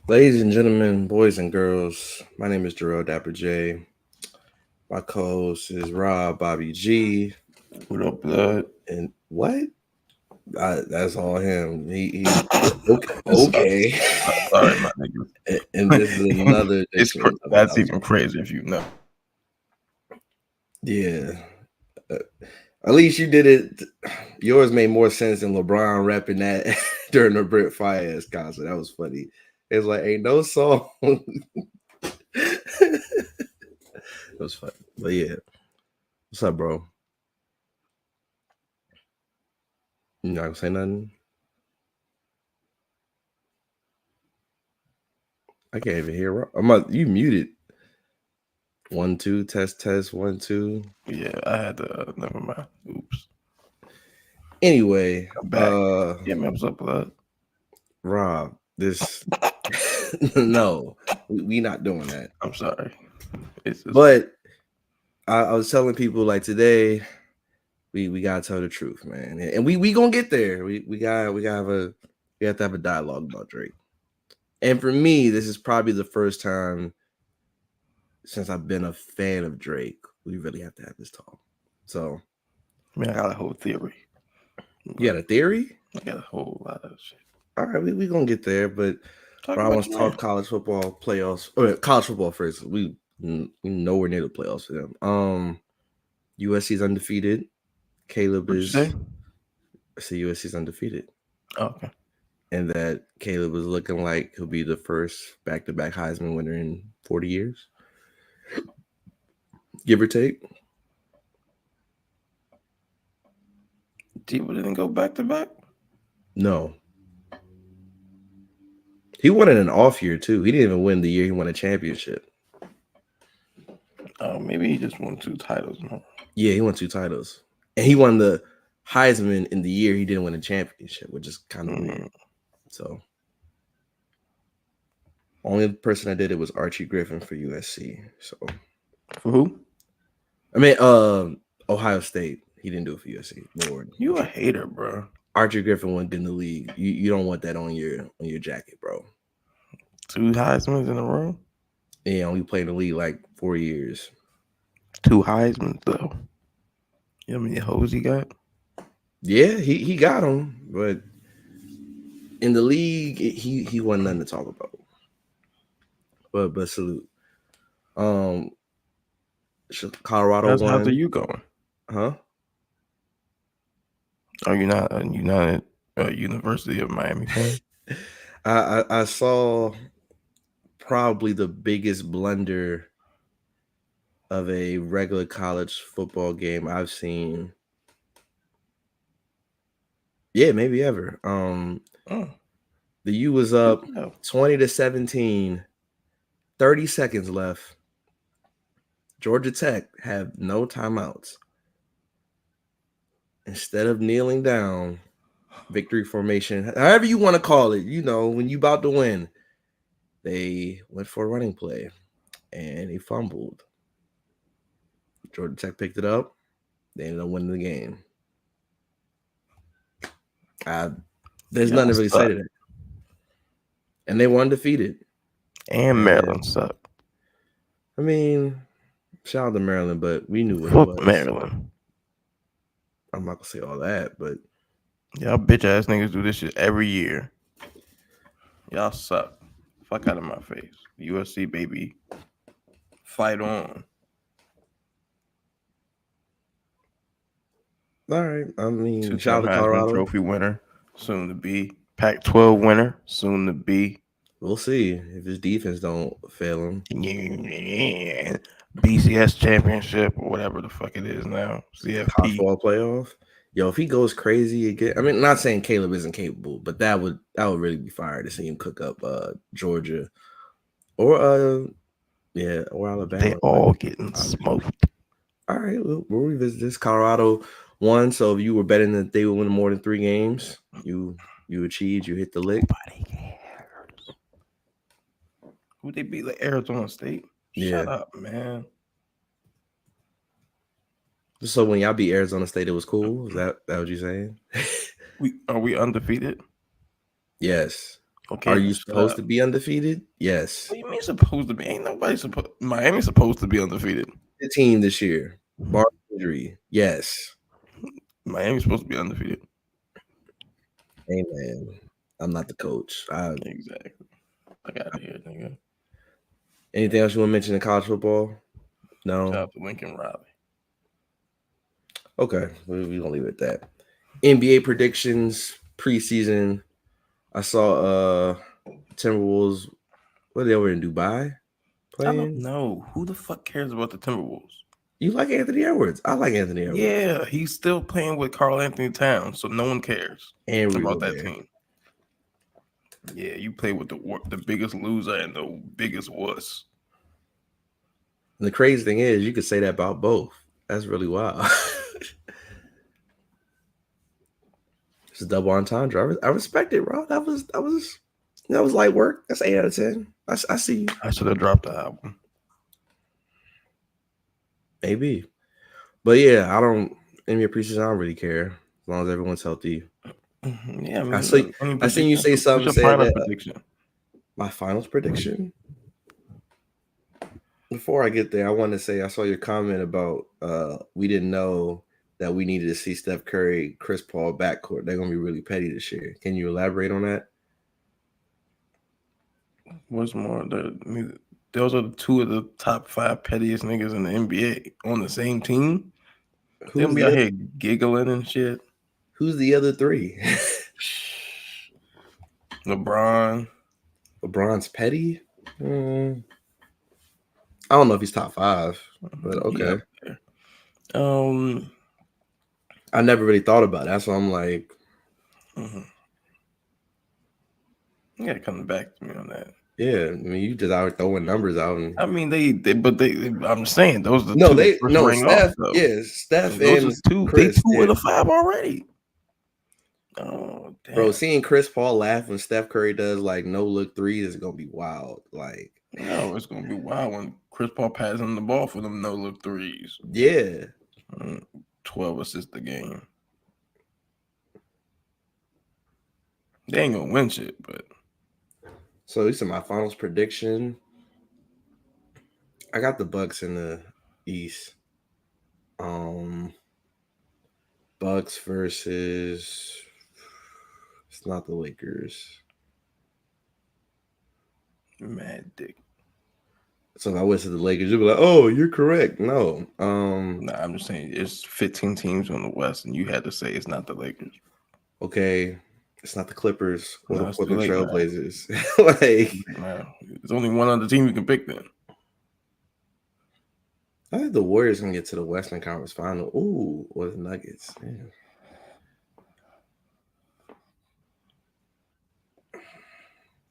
Ladies and gentlemen, boys and girls, my name is Jarrell Dapper J. My co-host is Rob Bobby G. What up, blood? And what? That's all him. He okay. sorry, Okay. sorry, my nigga. And this is another edition of That's College. even crazier if you know. Yeah. Uh, at least you did it. Yours made more sense than LeBron rapping that during the Brent Fayez concert. That was funny. It's like ain't no song. It was funny. But yeah. What's up, bro? You not gonna say nothing? I can't even hear. You muted. 1 2 test 1 2. Yeah, I had to. Never mind. Oops. Anyway, I'm back. Yeah, man. What's up, blood? Rob, this no, we not doing that. I'm sorry. It's just But I was telling people like today, we gotta tell the truth, man, and we gonna get there. We have to have a dialogue about Drake. And for me, this is probably the first time since I've been a fan of Drake. We really have to have this talk. So I mean, I got a whole theory. you got a theory? I got a whole lot of shit. All right, we gonna get there, but Talk I about want to your talk man. college football playoffs. Or college football first. We nowhere near the playoffs for them. USC's undefeated. Caleb What'd you say? is I say USC's undefeated, Oh, okay. and that Caleb is looking like he'll be the first back-to-back Heisman winner in 40 years, give or take. Tebow didn't go back to back. No, he won in an off year too. He didn't even win the year he won a championship. Oh, maybe he just won 2 titles. No? Yeah, he won 2 titles, and he won the Heisman in the year he didn't win a championship, which is kind of weird. So, only person that did it was Archie Griffin for USC. So, For who? I mean, Ohio State. He didn't do it for USC. Lord, You a hater, bro. Archie Griffin went in the league. You don't want that on your jacket, bro. 2 Heisman's in a row. And he only played in the league like 4 years. 2 Heisman's though. You know how many hoes he got? Yeah, he got him, but in the league, he wasn't nothing to talk about. But salute. Um, Colorado How's the won, U going? huh? Are you not a United University of Miami fan? I saw probably the biggest blunder of a regular college football game I've seen. Yeah, maybe ever. Oh, The U was good up to know. 20-17, 30 seconds left. Georgia Tech had no timeouts. Instead of kneeling down, victory formation, however you want to call it, when you about to win, they went for a running play and he fumbled. Georgia Tech picked it up. They ended up winning the game. There's nothing Y'all to really say suck. to that. And they were undefeated. And And Maryland suck. I mean, shout out to Maryland, but we knew what it Fuck was. Maryland. I'm not gonna say all that, but Y'all bitch ass niggas do this shit every year. Y'all suck. Fuck out of my face. USC baby. Fight on. all right. I mean, shout Two-time out to Heisman Colorado. Trophy winner. Soon to be. Pac-12 winner. Soon to be. We'll see if his defense don't fail him. BCS championship or whatever the fuck it is now. College CFP. football playoff. Yo, if he goes crazy again, I mean, not saying Caleb isn't capable, but that would really be fire to see him cook up Georgia or or They Alabama. all getting smoked. All right, we'll revisit this. Colorado won, so if you were betting that they would win more than 3 games, you achieved, you hit the lick. Nobody cares. Who they beat like Arizona State? Yeah. Shut up, man. So when y'all beat Arizona State, it was cool. Is that what you saying? Are we undefeated? Yes. Okay, Are you shut supposed up. to be undefeated? Yes. What do you mean supposed to be? Ain't nobody supposed. Miami's supposed to be undefeated. The team this year, bar injury. Yes. Miami's supposed to be undefeated. Hey man, I'm not the coach. Exactly. I got it here, nigga. Anything else you want to mention in college football? Shout No. out to Lincoln Riley. Okay, we gonna leave it at that. NBA predictions preseason. I saw Timberwolves. What are they over in Dubai I don't playing? know who the fuck cares about the Timberwolves. You like Anthony Edwards? I like Anthony Edwards. Yeah, he's still playing with Karl Anthony Towns, so no one cares And Rudy about that Gobert. team. Yeah, you play with the biggest loser and the biggest wuss. And the crazy thing is, you could say that about both. That's really wild. It's a double entendre. I respect it, bro. That was light work. That's 8 out of 10. I see you. I should have dropped the album. Maybe. But yeah, I don't NBA preseason, I don't really care as long as everyone's healthy. Yeah, I seen you say something. What's your final prediction? My finals prediction. Before I get there, I want to say I saw your comment about we didn't know that we needed to see Steph Curry, Chris Paul backcourt. They're gonna be really petty this year. Can you elaborate on that? What's more, those are two of the top 5 pettiest niggas in the NBA on the same team. They'll be out here giggling and shit. Who's the other 3? LeBron's petty. I don't know if he's top 5, but okay. Yeah. I never really thought about it. That's why I'm like, You gotta come back to me on that. Yeah, I mean, you just out throwing numbers out. And I mean, I'm saying those are the no, two. Steph. Off, yeah, Steph those and are two. Chris, they 2 of the 5 already. Oh, damn. Bro, seeing Chris Paul laugh when Steph Curry does like no look threes is gonna be wild. Like, no, it's gonna be wild when Chris Paul passes him the ball for them no look threes. Yeah, 12 assists a game. They ain't gonna win shit, but. So these are my finals prediction. I got the Bucks in the East. Bucks versus, it's not the Lakers. Mad dick. So if I went to the Lakers, you'd be like, "Oh, you're correct." No, nah, I'm just saying it's 15 teams on the West, and you had to say it's not the Lakers. Okay, it's not the Clippers or the Portland late, Trailblazers. There's only one other team you can pick then. I think the Warriors gonna get to the Western Conference Final. Ooh, or the Nuggets. Yeah.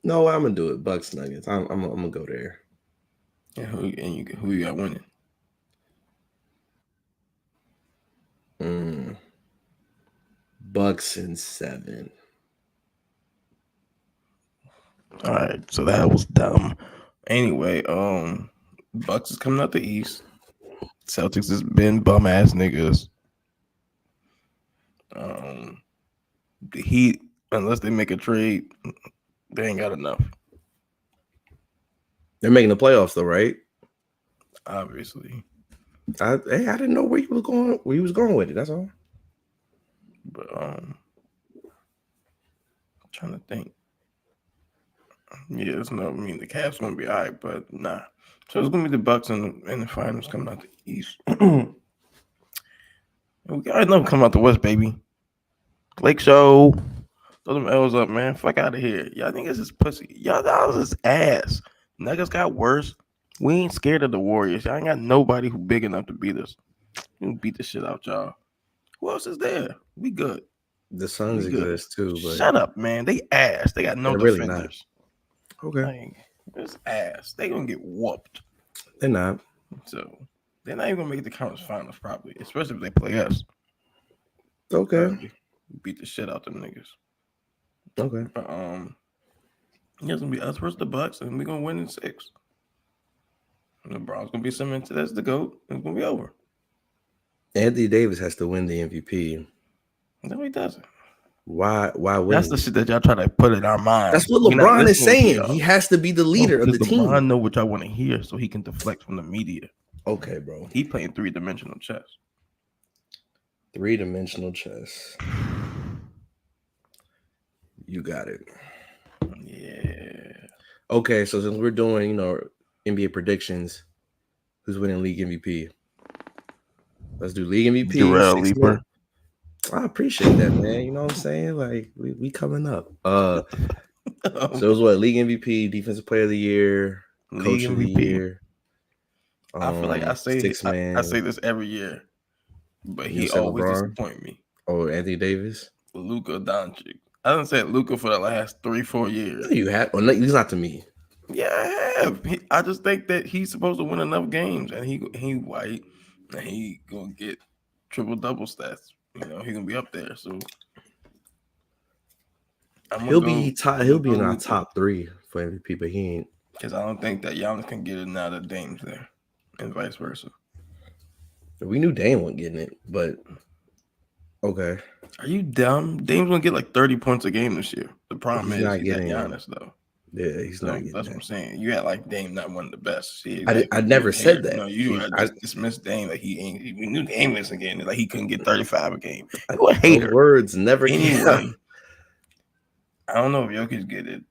No, I'm gonna do it. Bucks Nuggets. I'm gonna go there. Yeah, who you got winning? Bucks in 7. All right, so that was dumb. Anyway, Bucks is coming out the East. Celtics has been bum ass niggas. The Heat, unless they make a trade, they ain't got enough. They're making the playoffs though, right? Obviously. I didn't know where you was going. Where you was going with it. That's all. But I'm trying to think. Yeah, it's no. I mean, the Cavs gonna be all right, but nah. So it's gonna be the Bucks in the finals coming out the East. We already know coming out the West, baby. Lake Show. Throw them L's up, man. Fuck out of here. Y'all niggas is pussy. Y'all is ass. Nuggets got worse. We ain't scared of the Warriors. Y'all ain't got nobody who big enough to beat us. We can beat the shit out y'all. Who else is there? We good. The Suns exist too, but shut up, man. They ass. They got no defenders. Really not. Okay. It's ass. They gonna get whooped. They're not. So they're not even gonna make the conference finals probably, especially if they play us. Okay. Beat the shit out them niggas. Okay. It's gonna be us versus the Bucks, and we're gonna win in 6. And LeBron's gonna be cemented as the GOAT. It's gonna be over. Anthony Davis has to win the MVP. No, he doesn't. Why That's wouldn't the he? shit that y'all try to put in our minds. That's what We not LeBron is listening to saying. y'all. He has to be the leader of the Because team. LeBron know what y'all want to hear, so he can deflect from the media. Okay, bro. He playing 3-dimensional chess. 3-dimensional chess. You got it. Yeah. Okay, so since we're doing, NBA predictions, who's winning league MVP? Let's do league MVP. Jarrell Leaper. I appreciate that, man. You know what I'm saying? Like we coming up. So it was what? League MVP, defensive player of the year, League coach of the MVP. year. I feel like I say six-man. I say this every year, but he said always LeBron? disappoint me. Oh, Anthony Davis. Luka Doncic. I done said Luka for the last 3-4 years. No, you have. Well, he's not to me. Yeah, I have. I just think that he's supposed to win enough games, and he white, and he gonna get triple-double stats. You know, he gonna be up there. So He'll be in our top 3 for MVP, but he ain't. Because I don't think that Giannis can get it now that Dame's there, and vice versa. We knew Dame wasn't getting it, but okay. Are you dumb? Dame's gonna get like 30 points a game this year. The problem is not he's not getting Giannis though. Yeah, he's not getting That's that. what I'm saying. You got like Dame not one of the best. See, I never said that. No, you just dismissed Dame like he ain't. We knew Dame wasn't getting it. Like he couldn't get 35 a game. You a hater. Those words never anyway. I don't know if Jokic get it.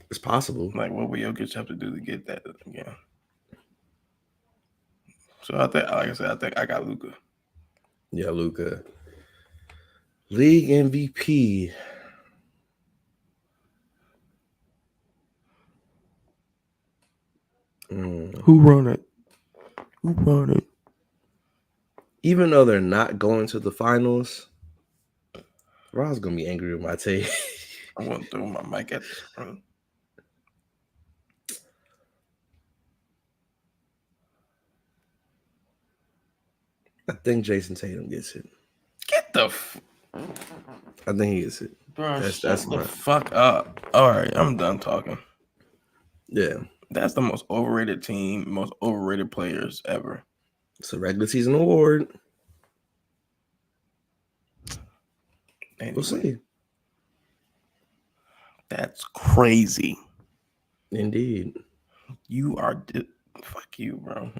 It's possible. Like, what would Jokic have to do to get that again? So I think, like I said, I think I got Luka. Yeah, Luka. League MVP. Who run it? Who run it? Even though they're not going to the finals, Rob's gonna be angry with my take. I'm gonna throw my mic at the screen. I think Jason Tatum gets it. Get the. I think he gets it. Bro, that's the fuck up. All right, I'm done talking. Yeah. That's the most overrated team, most overrated players ever. It's a regular season award. Anyway, we'll see. That's crazy. Indeed. You are fuck you, bro.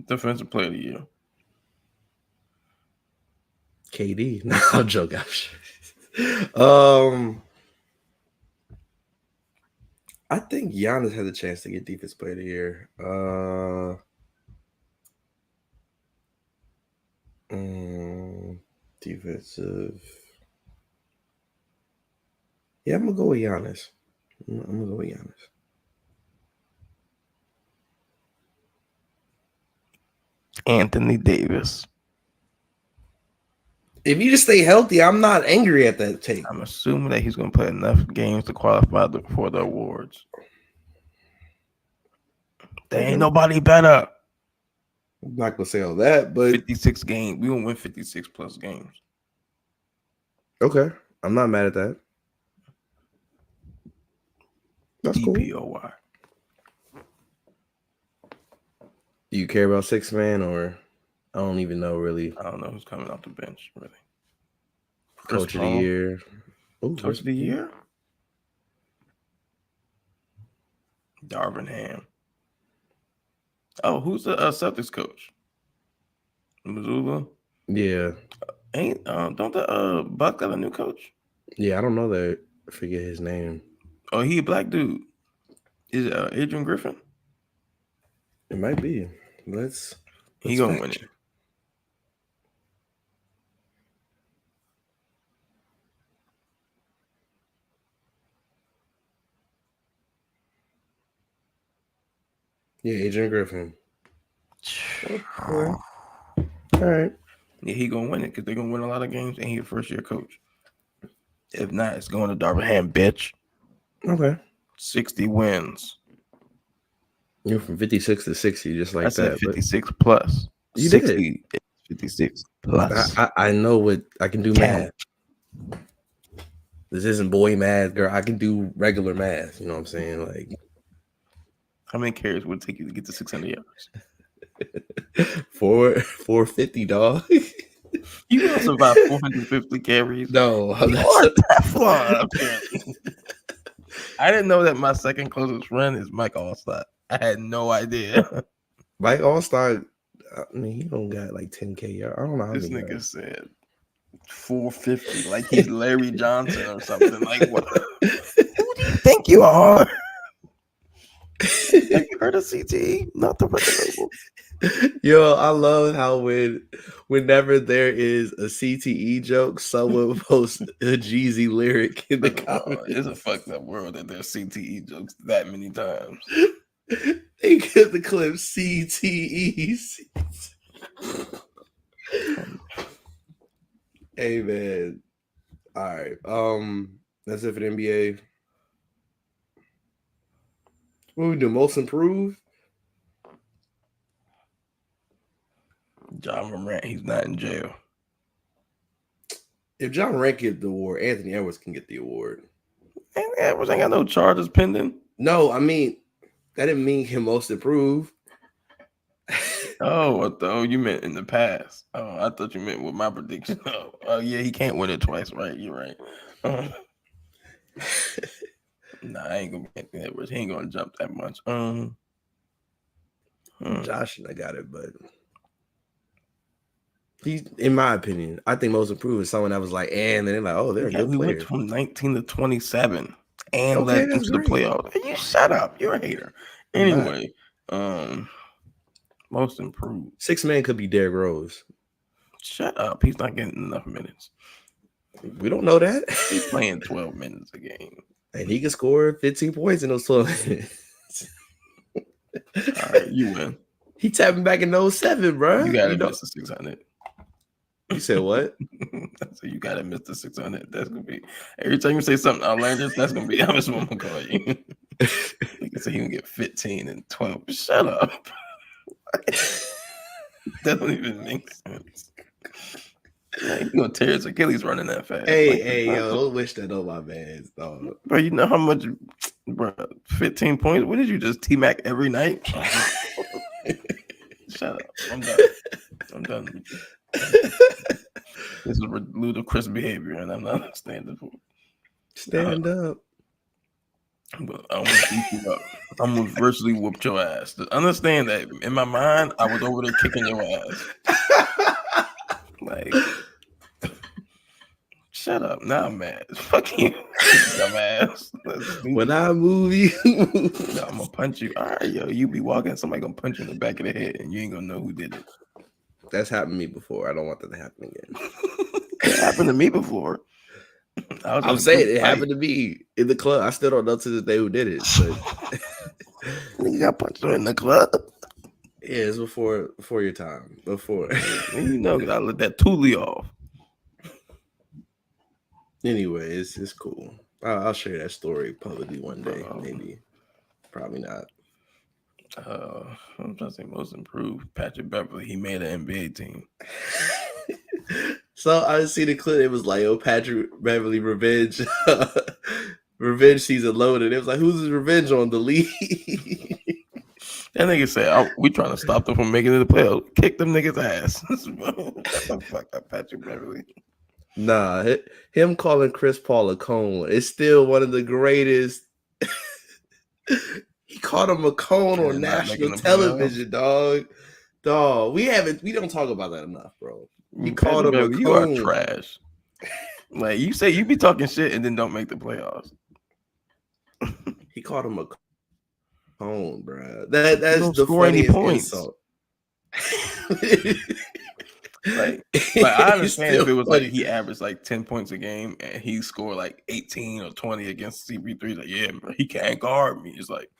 Defensive player of the year. KD. No, I'm joking. I think Giannis has a chance to get defensive player of the year. Defensive. Yeah, I'm gonna go with Giannis. Anthony Davis. If you just stay healthy, I'm not angry at that take. I'm assuming that he's going to play enough games to qualify for the awards. There ain't nobody better. I'm not going to say all that, but 56 games. We going to win 56 plus games. Okay. I'm not mad at that. That's DPOY. Cool. Do you care about 6-man or I don't even know really? I don't know who's coming off the bench, really. Coach of the year. Ooh, Coach of the year? Darvin Ham. Oh, who's the Celtics coach? Mazzulla? Yeah. Don't the Bucks got a new coach? Yeah, I don't know that. I forget his name. Oh, he a black dude. Is it Adrian Griffin? It might be. Let's he gonna win it. Yeah, Adrian Griffin. All right. Yeah, he gonna win it because they're gonna win a lot of games, and he's a first-year coach. If not, it's going to Darvin Ham, bitch. Okay. 60 wins. You're from 56 to 60, just like I said that. 56 plus. You 60, did. 56 plus. I know what I can do math. This isn't boy math, girl. I can do regular math. You know what I'm saying? Like, how many carries would it take you to get to 600 yards? 450, dog. You gonna survive 450 carries? No, You are Teflon, apparently. I didn't know that my second closest friend is Mike Allstott. I had no idea. Mike All-Star. I mean, he don't got like 10K yards. I don't know how This many. nigga said 450, like he's Larry Johnson or something. Like, what? Who do you think you are? Have you heard of CTE? Not the record label. Yo, I love how whenever there is a CTE joke, someone posts a Jeezy lyric in the comments. It's a fucked up world that there's CTE jokes that many times. They get the clip CTE. Hey man. All right. That's it for the NBA. What we do? Most improved? John Morant, he's not in jail. If John Morant get the award, Anthony Edwards can get the award. Anthony Edwards ain't got no charges pending. No, I mean that didn't mean him most improved. Oh, you meant in the past. Oh, I thought you meant with my prediction. Oh, yeah, he can't win it twice, right? You're right. Nah, I ain't gonna be Anthony Edwards. He ain't gonna jump that much. Josh and I got it, but he's, in my opinion, I think most improved is someone that was like, and then they're like, oh, they're a good we player. went from 19 to 27 and Okay, led that's into the great. playoffs. You shut up. You're a hater. Anyway, most improved. 6 man could be Derrick Rose. Shut up. He's not getting enough minutes. We don't know that. He's playing 12 minutes a game. And he can score 15 points in those 12 minutes. All right, you win. He tapping back in those 7, bro. You gotta miss the 600. You said what? So you gotta miss the 600. That's gonna be every time you say something outlandish. That's gonna be how much I'm gonna call you. You can say he can get 15 and 12. Shut up. That don't even make sense. Like, you gonna tear his Achilles running that fast. Hey, yo, don't wish that on my man, dog. Bro, you know how much, bro? 15 points. What did you just T-Mac every night? Shut up. I'm done. This is ludicrous behavior, and I'm not standing for it. Stand up. But I'm gonna beat you up. I'm gonna virtually whoop your ass. Understand that in my mind, I was over there kicking your ass. Like, shut up. Now I'm mad. Fuck you, dumbass. When I move you, no, I'm gonna punch you. All right, yo, you be walking, somebody gonna punch you in the back of the head, and you ain't gonna know who did it. That's happened to me before. I don't want that to happen again. It happened to me before. I'm saying it happened to me in the club. I still don't know to this day who did it. But you got punched in the club. Yeah, it's before your time. Before you know, I let that Thule off. Anyway, it's cool. I'll share that story publicly one day. Maybe, probably not. I'm trying to say most improved. Patrick Beverly, he made an NBA team. So I see the clip. It was like, "Oh, Patrick Beverly revenge, revenge season loaded." It was like, "Who's his revenge on? The league?" That nigga said, "We trying to stop them from making it to the playoffs. Kick them niggas' ass." Shut the fuck up, Patrick Beverly. Nah, him calling Chris Paul a cone is still one of the greatest. He called him a cone on national television, dog. We don't talk about that enough, bro. You called him a cone. You are trash. Like you say, you be talking shit and then don't make the playoffs. He called him a cone, bro. That's the funniest insult. like I understand if it was like he averaged like 10 points a game and he scored like 18 or 20 against CP3. Like, yeah, bro, he can't guard me. It's like,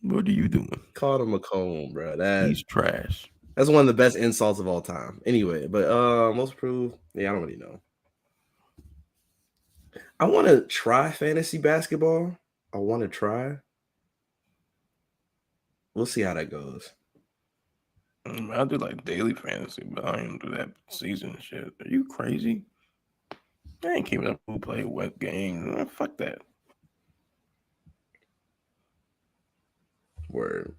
what are you doing? Called him a cone, bro. He's trash. That's one of the best insults of all time. Anyway, but most improved. Yeah, I don't really know. I want to try fantasy basketball. I want to try. We'll see how that goes. I do like daily fantasy, but I don't do that season shit. Are you crazy? I ain't keeping up who play what game. Fuck that. Word.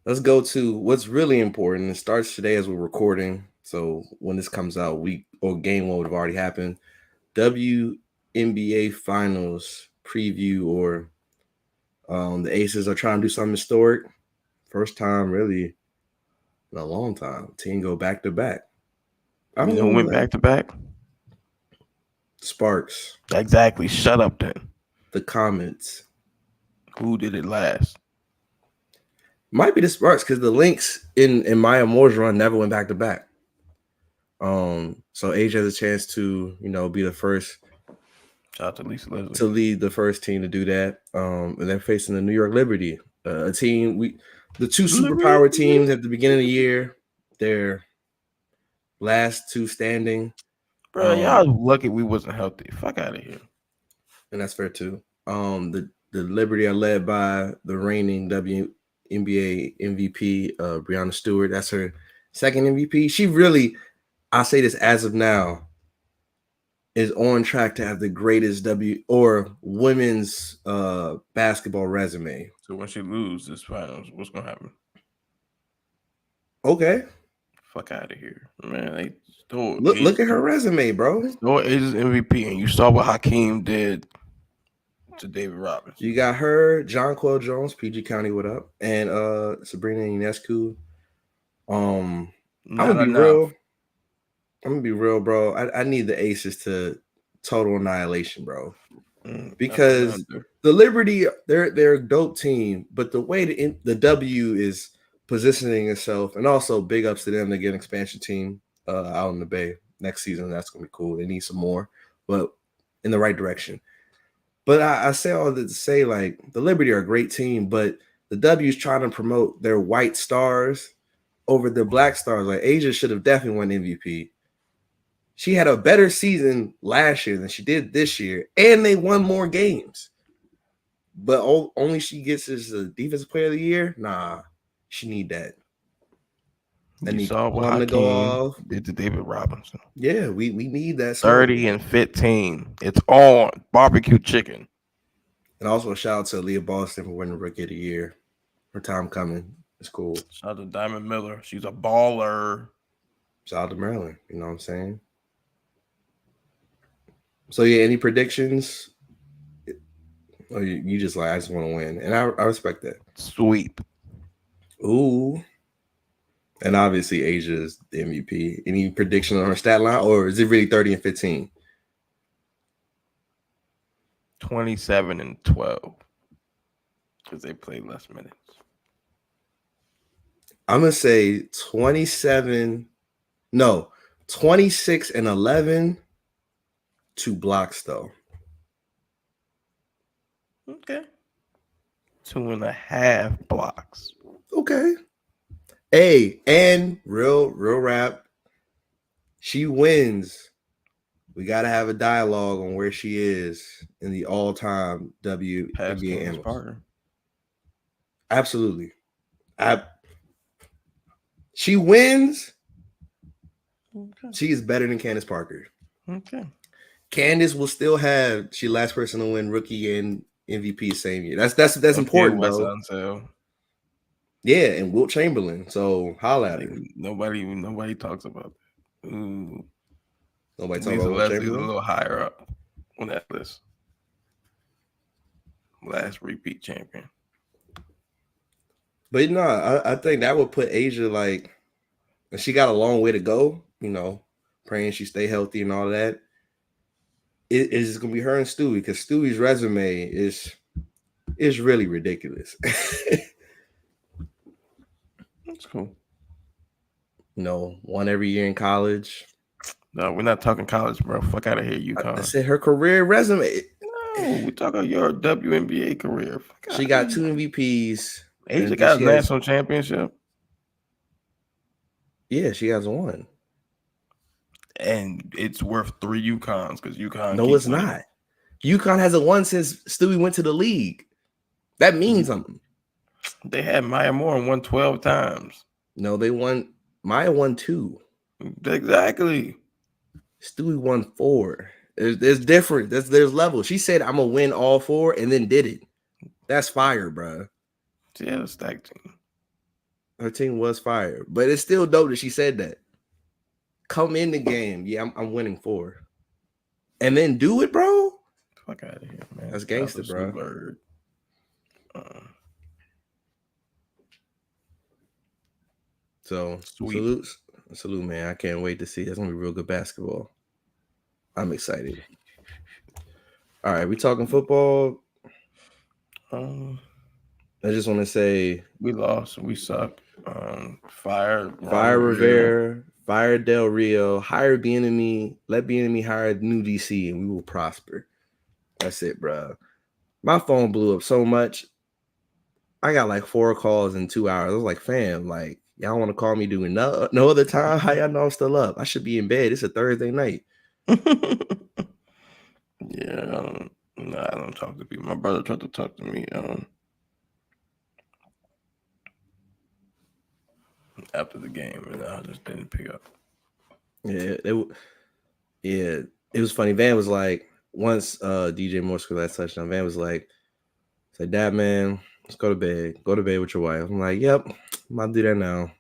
let's go to what's really important. It starts today as we're recording. So when this comes out, week or game one would have already happened. WNBA Finals preview, or the Aces are trying to do something historic. First time, really, in a long time. Team go back to back. You know who went back to back? Sparks. Exactly. Shut up then. The comments. Who did it last? Might be the Sparks, because the Lynx in Maya Moore's run never went back to back. So Age has a chance to, be the first Shout out to Lisa Leslie. to lead the first team to do that. And they're facing the New York Liberty, a team the two superpower teams at the beginning of the year. Their last two standing. Bro, y'all lucky we wasn't healthy. Fuck out of here. And that's fair too. The Liberty are led by the reigning WNBA MVP, Breanna Stewart. That's her second MVP. She really, I say this as of now, is on track to have the greatest women's basketball resume. So when she loses this finals, what's gonna happen? Okay. Fuck out of here, man. They stole. Look at her resume, bro. Stole Ages MVP, and you saw what Hakeem did to David Robinson. You got her, Jonquel Jones, PG County, what up, and Sabrina Ionescu. I'm gonna be real, bro. I need the Aces to total annihilation, bro. Because the Liberty, they're a dope team, but the way the W is positioning itself, and also big ups to them to get an expansion team out in the Bay next season. That's gonna be cool. They need some more, but in the right direction. But I say all that to say, like, the Liberty are a great team, but the W is trying to promote their white stars over the black stars. Like, Asia should have definitely won MVP. She had a better season last year than she did this year, and they won more games. But only she gets is the defensive player of the year. Nah, she need that. And you saw what Hakeem to go off. Did to David Robinson. Yeah, we need that. 30 and 15. It's on barbecue chicken. And also a shout out to Leah Boston for winning Rookie of the Year. Her time coming. It's cool. Shout out to Diamond Miller. She's a baller. Shout out to Maryland. You know what I'm saying? So yeah, any predictions? Or you just like, I just want to win, and I respect that. Sweep. Ooh. And obviously Asia's the MVP. Any prediction on her stat line, or is it really 30 and 15? 27 and 12. Because they played less minutes. I'm gonna say 26 and 11. 2 blocks though. Okay. 2.5 blocks. Okay. Hey, and real rap. She wins. We gotta have a dialogue on where she is in the all-time WNBA annals. Absolutely. She wins. Okay. She is better than Candace Parker. Okay. Candace will still have she last person to win rookie and MVP same year. That's important though. Yeah, and Wilt Chamberlain. So holla at him. Nobody talks about that. Ooh. Nobody talks about Wilt Chamberlain. A little higher up on that list. Last repeat champion. But no, I think that would put Asia like, she got a long way to go. Praying she stay healthy and all that. It is going to be her and Stewie, because Stewie's resume is really ridiculous. That's cool. One every year in college. No, we're not talking college, bro. Fuck out of here, UConn. I said her career resume. No, we're talking your WNBA career. She got 2 MVPs. Asia got a national championship. Yeah, she has 1. And it's worth 3 UConns because UConn. No, it's winning. Not. UConn hasn't won since Stewie went to the league. That means something. They had Maya Moore and won 12 times. No, they won. Maya won 2. Exactly. Stewie won 4. There's different. There's levels. She said, "I'm gonna win all 4," and then did it. That's fire, bro. She had a stack team. Her team was fire, but it's still dope that she said that. Come in the game, yeah, I'm winning 4, and then do it, bro. Fuck out of here, man. That's gangster, bro. Bird. So salute, man. I can't wait to see. That's gonna be real good basketball. I'm excited. All right, we talking football. I just want to say we lost. We suck. Fire Rivera, fire Del Rio, hire Bieniemy, let Bieniemy hire a new DC, and we will prosper. That's it, bro. My phone blew up so much. I got like 4 calls in 2 hours. I was like, fam, like, y'all want to call me doing no other time? How y'all know I'm still up? I should be in bed. It's a Thursday night. Yeah, I don't talk to people. My brother tried to talk to me after the game, and I just didn't pick up. Yeah, it was funny. Van was like, once DJ Moore scored that touchdown, Van was like, Dad, man, let's go to bed. Go to bed with your wife. I'm like, yep, I'm about to do that now.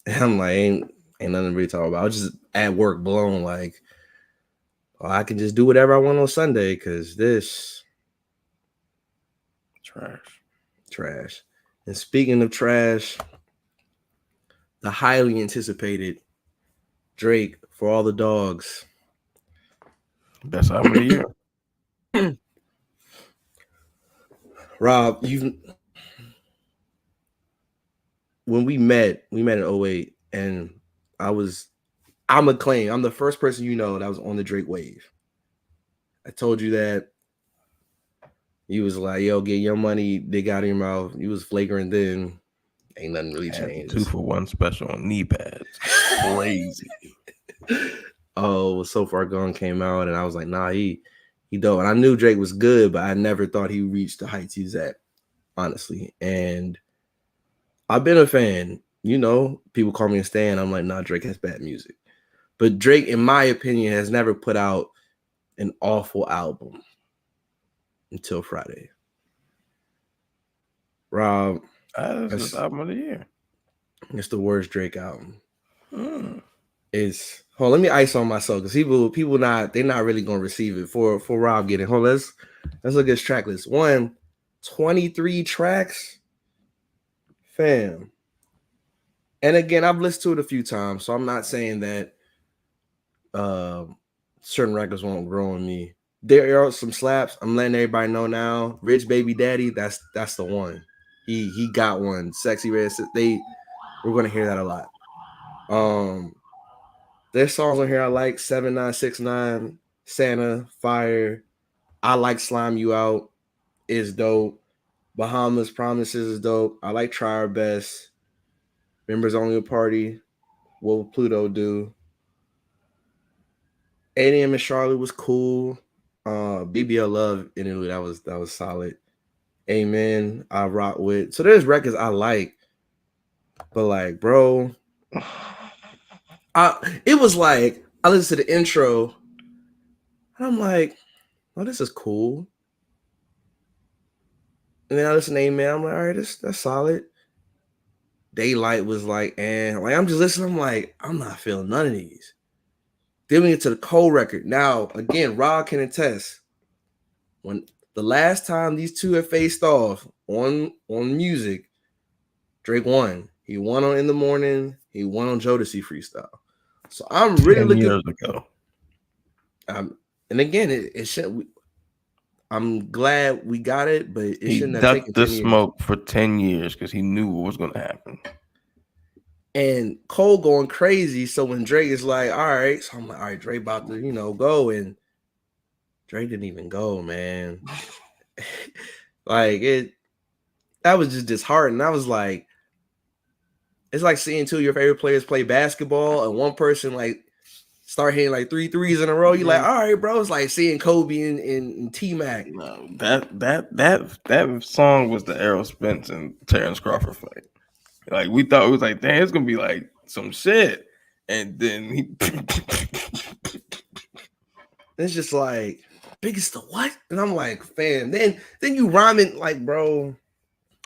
And I'm like, ain't nothing to really talk about. I was just at work blown, like, oh, I can just do whatever I want on Sunday because this trash. And speaking of trash, the highly anticipated Drake for All the Dogs. Best album of the year. Rob, when we met in 2008, and I'm acclaimed. I'm the first person that was on the Drake wave. I told you that. You was like, yo, get your money, dig out of your mouth. You was flagrant then. Ain't nothing really changed. 2-for-1 special on knee pads. Crazy. Oh, So Far Gone came out, and I was like, nah, he dope. And I knew Drake was good, but I never thought he reached the heights he's at, honestly. And I've been a fan. People call me a stan. I'm like, nah, Drake has bad music. But Drake, in my opinion, has never put out an awful album until Friday. Rob, that's the album of the year. It's the worst Drake album. Let me ice on myself because they're not really gonna receive it for Rob getting. Let's look at his track list. 23 tracks, fam. And again, I've listened to it a few times, so I'm not saying that certain records won't grow on me. There are some slaps. I'm letting everybody know now. Rich Baby Daddy, that's the one. He got one. Sexy Red. We're gonna hear that a lot. There's songs on here I like. 7969, Santa, Fire. I like Slime You Out is dope. Bahamas Promises is dope. I like Try Our Best. Members Only a Party. What Will Pluto Do? 8 AM in Charlotte was cool. BBL Love Interlude, that was solid. Amen, I rock with. So there's records I like, but like, bro, it was like I listened to the intro, and I'm like, oh, this is cool. And then I listened to Amen. I'm like, all right, that's solid. Daylight was like, I'm just listening. I'm like, I'm not feeling none of these. Then we get to the Cole record. Now, again, Rob can attest. When the last time these two have faced off on music, Drake won. He won on In the Morning. He won on Jodeci Freestyle. So I'm really looking. Years ago. And again, it should. I'm glad we got it, but it shouldn't have taken the smoke for 10 years because he knew what was going to happen. And Cole going crazy. So when Drake is like, all right, so I'm like, all right, Drake about to, go. And Drake didn't even go, man. That was just disheartening. I was like, it's like seeing two of your favorite players play basketball and one person like start hitting like 3 threes in a row. You're like, all right, bro. It's like seeing Kobe and T-Mac. No, that song was the Errol Spence and Terrence Crawford fight. Like we thought it was like, damn, it's gonna be like some shit. And then it's just like, biggest the what? And I'm like, fam, then you rhyming like, bro.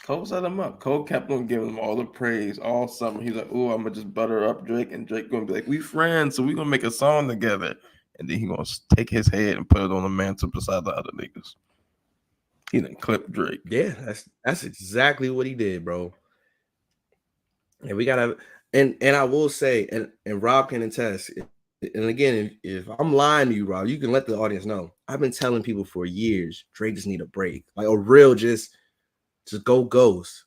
Cole set him up. Cole kept on giving him all the praise all summer. He's like, "Oh, I'm gonna just butter up Drake," and Drake gonna be like, "We friends, so we gonna make a song together." And then he gonna take his head and put it on the mantle beside the other niggas. He done clipped Drake. Yeah, that's exactly what he did, bro. And we gotta, and I will say, and Rob can attest. And again, if I'm lying to you, Rob, you can let the audience know. I've been telling people for years, Drake just need a break, like a real just go ghost.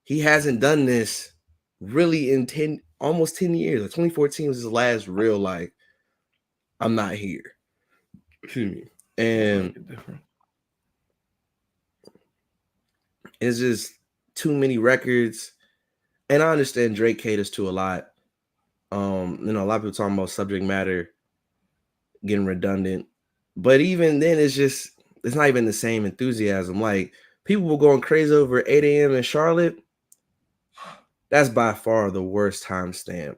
He hasn't done this really in almost 10 years. Like 2014 was his last real like, I'm not here. Excuse me. And it's just too many records. And I understand Drake caters to a lot. A lot of people talking about subject matter getting redundant. But even then, it's not even the same enthusiasm. Like people were going crazy over 8 a.m. in Charlotte. That's by far the worst timestamp.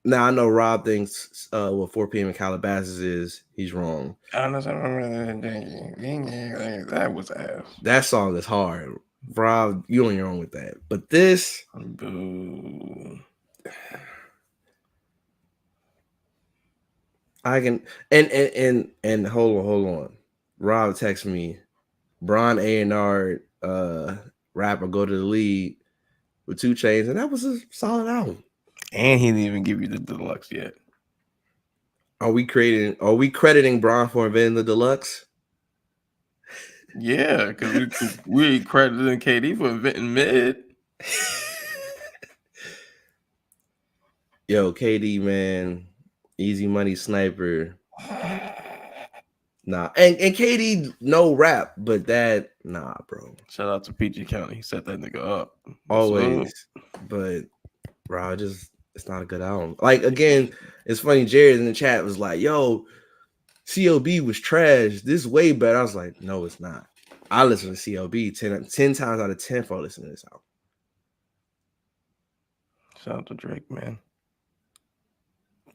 Now I know Rob thinks what 4 p.m. in Calabasas is. He's wrong. That was ass. That song is hard. Rob, you on your own with that. But this, boo. I can and hold on. Rob texted me, Bron A&R rapper go to the lead with 2 Chainz, and that was a solid album. And he didn't even give you the deluxe yet. Are we crediting Bron for inventing the deluxe? Yeah, because we crediting KD for inventing mid. Yo, KD, man, easy money sniper. Nah, and KD no rap, but that bro. Shout out to PG County. He set that nigga up. Always. But bro, it's not a good album. Like again, it's funny, Jared in the chat was like, yo, CLB was trash. This way better. I was like, no, it's not. I listen to CLB 10 times out of 10 for listening to this album. Shout out to Drake, man.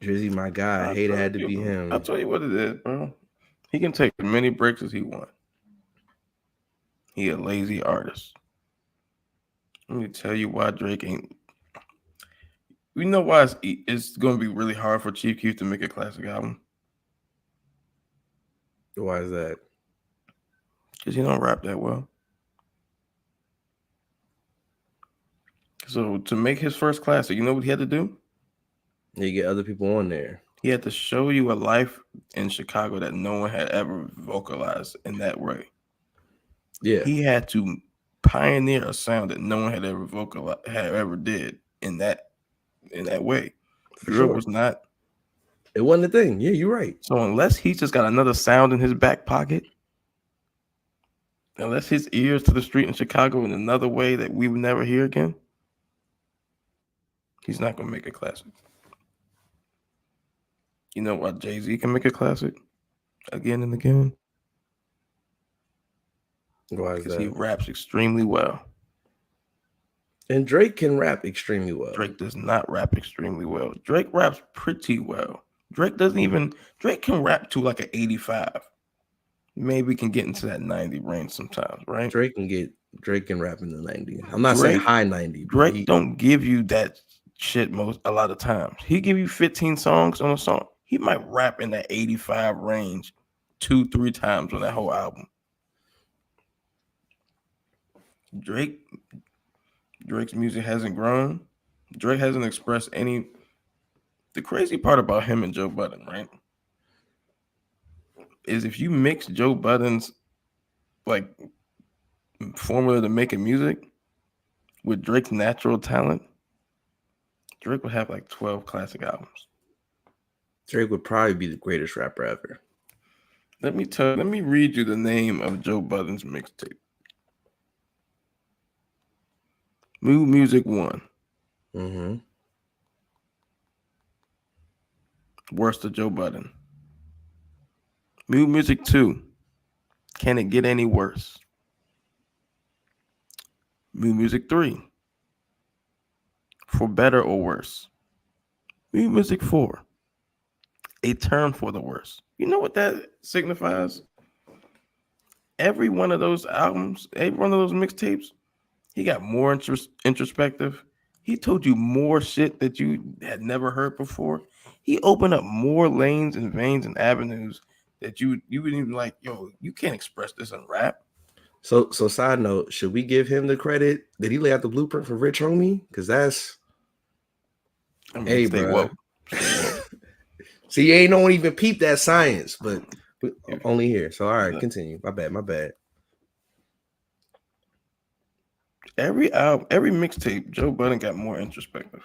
Drizzy, my guy. I hate it had to be him. I'll tell you what it is, bro. He can take as many breaks as he wants. He a lazy artist. Let me tell you why Drake ain't. We know why it's going to be really hard for Chief Keef to make a classic album. Why is that? Because he don't rap that well. So to make his first classic, you know what he had to do? You get other people on there. He had to show you a life in Chicago that no one had ever vocalized in that way. Yeah. He had to pioneer a sound that no one had ever did in that way. Drill was not. It wasn't a thing. Yeah, you're right. So unless he's just got another sound in his back pocket, unless his ears to the street in Chicago in another way that we would never hear again, he's not going to make a classic. You know why Jay-Z can make a classic again and again? Why is that? Because he raps extremely well. And Drake can rap extremely well. Drake does not rap extremely well. Drake raps pretty well. Drake can rap to like an 85. Maybe can get into that 90 range sometimes, right? Drake can rap in the 90. I'm not saying high 90. Drake don't give you that shit a lot of times. He give you 15 songs on a song. He might rap in that 85 range 2-3 times on that whole album. Drake's music hasn't grown. Drake hasn't expressed any. The crazy part about him and Joe Budden, right, is if you mix Joe Budden's like formula to making music with Drake's natural talent, Drake would have like 12 classic albums. Drake would probably be the greatest rapper ever. Let me read you the name of Joe Budden's mixtape. Mood Music 1. Mm-hmm. Worst of Joe Budden. Mood Music 2. Can It Get Any Worse? Mood Music 3. For Better or Worse. Mood Music 4. A Turn for the Worse. You know what that signifies? Every one of those albums, every one of those mixtapes He got more introspective. He told you more shit that you had never heard before. He opened up more lanes and veins and avenues that you wouldn't even like. Yo, you can't express this in rap. So side note, should we give him the credit? Did he lay out the blueprint for Rich Homie? Because that's I mean, hey, stay bro. woke. Stay woke. See, ain't no one even peep that science, but Yeah. only here. So all right, Yeah. continue. My bad. Every album, every mixtape, Joe Budden got more introspective.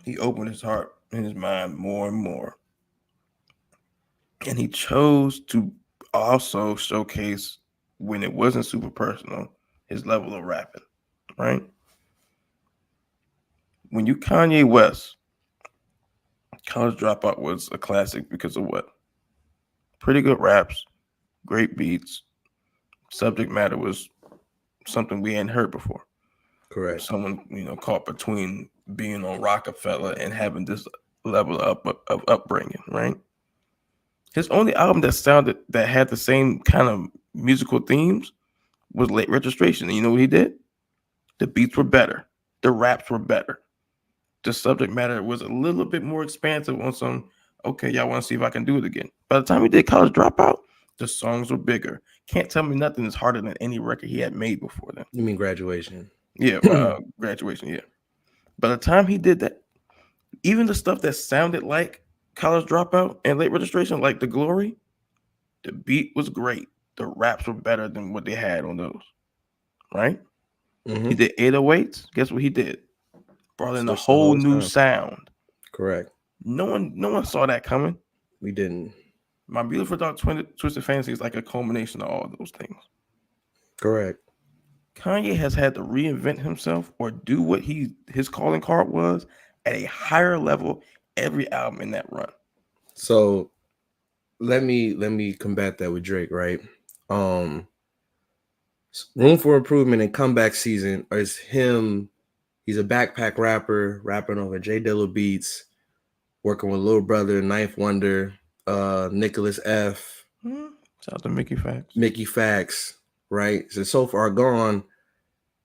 He opened his heart and his mind more and more. And he chose to also showcase, when it wasn't super personal, his level of rapping, right? When you Kanye West, College Dropout was a classic because of what? Pretty good raps, great beats. Subject matter was something we hadn't heard before. Correct. Someone, caught between being on Rockefeller and having this level of upbringing, right? His only album that had the same kind of musical themes was Late Registration. And you know what he did? The beats were better. The raps were better. The subject matter was a little bit more expansive on some, okay, y'all want to see if I can do it again. By the time he did College Dropout, the songs were bigger. Can't Tell Me Nothing is harder than any record he had made before then. You mean Graduation? Yeah, Graduation, yeah. By the time he did that, even the stuff that sounded like College Dropout and Late Registration, like The Glory, the beat was great. The raps were better than what they had on those, right? Mm-hmm. He did 808s. Guess what he did? Brought in a Switched the whole whole new sound. sound. Correct. No one saw that coming. We didn't. My Beautiful Dark Twisted Fantasy is like a culmination of all of those things. Correct. Kanye has had to reinvent himself or do what his calling card was at a higher level every album in that run. So let me combat that with Drake, right? Room for Improvement and Comeback Season is him. He's a backpack rapper, rapping over J Dilla beats, working with Lil Brother, Ninth Wonder, Nicholas F. Shout out to Mickey Facts, right? So Far Gone,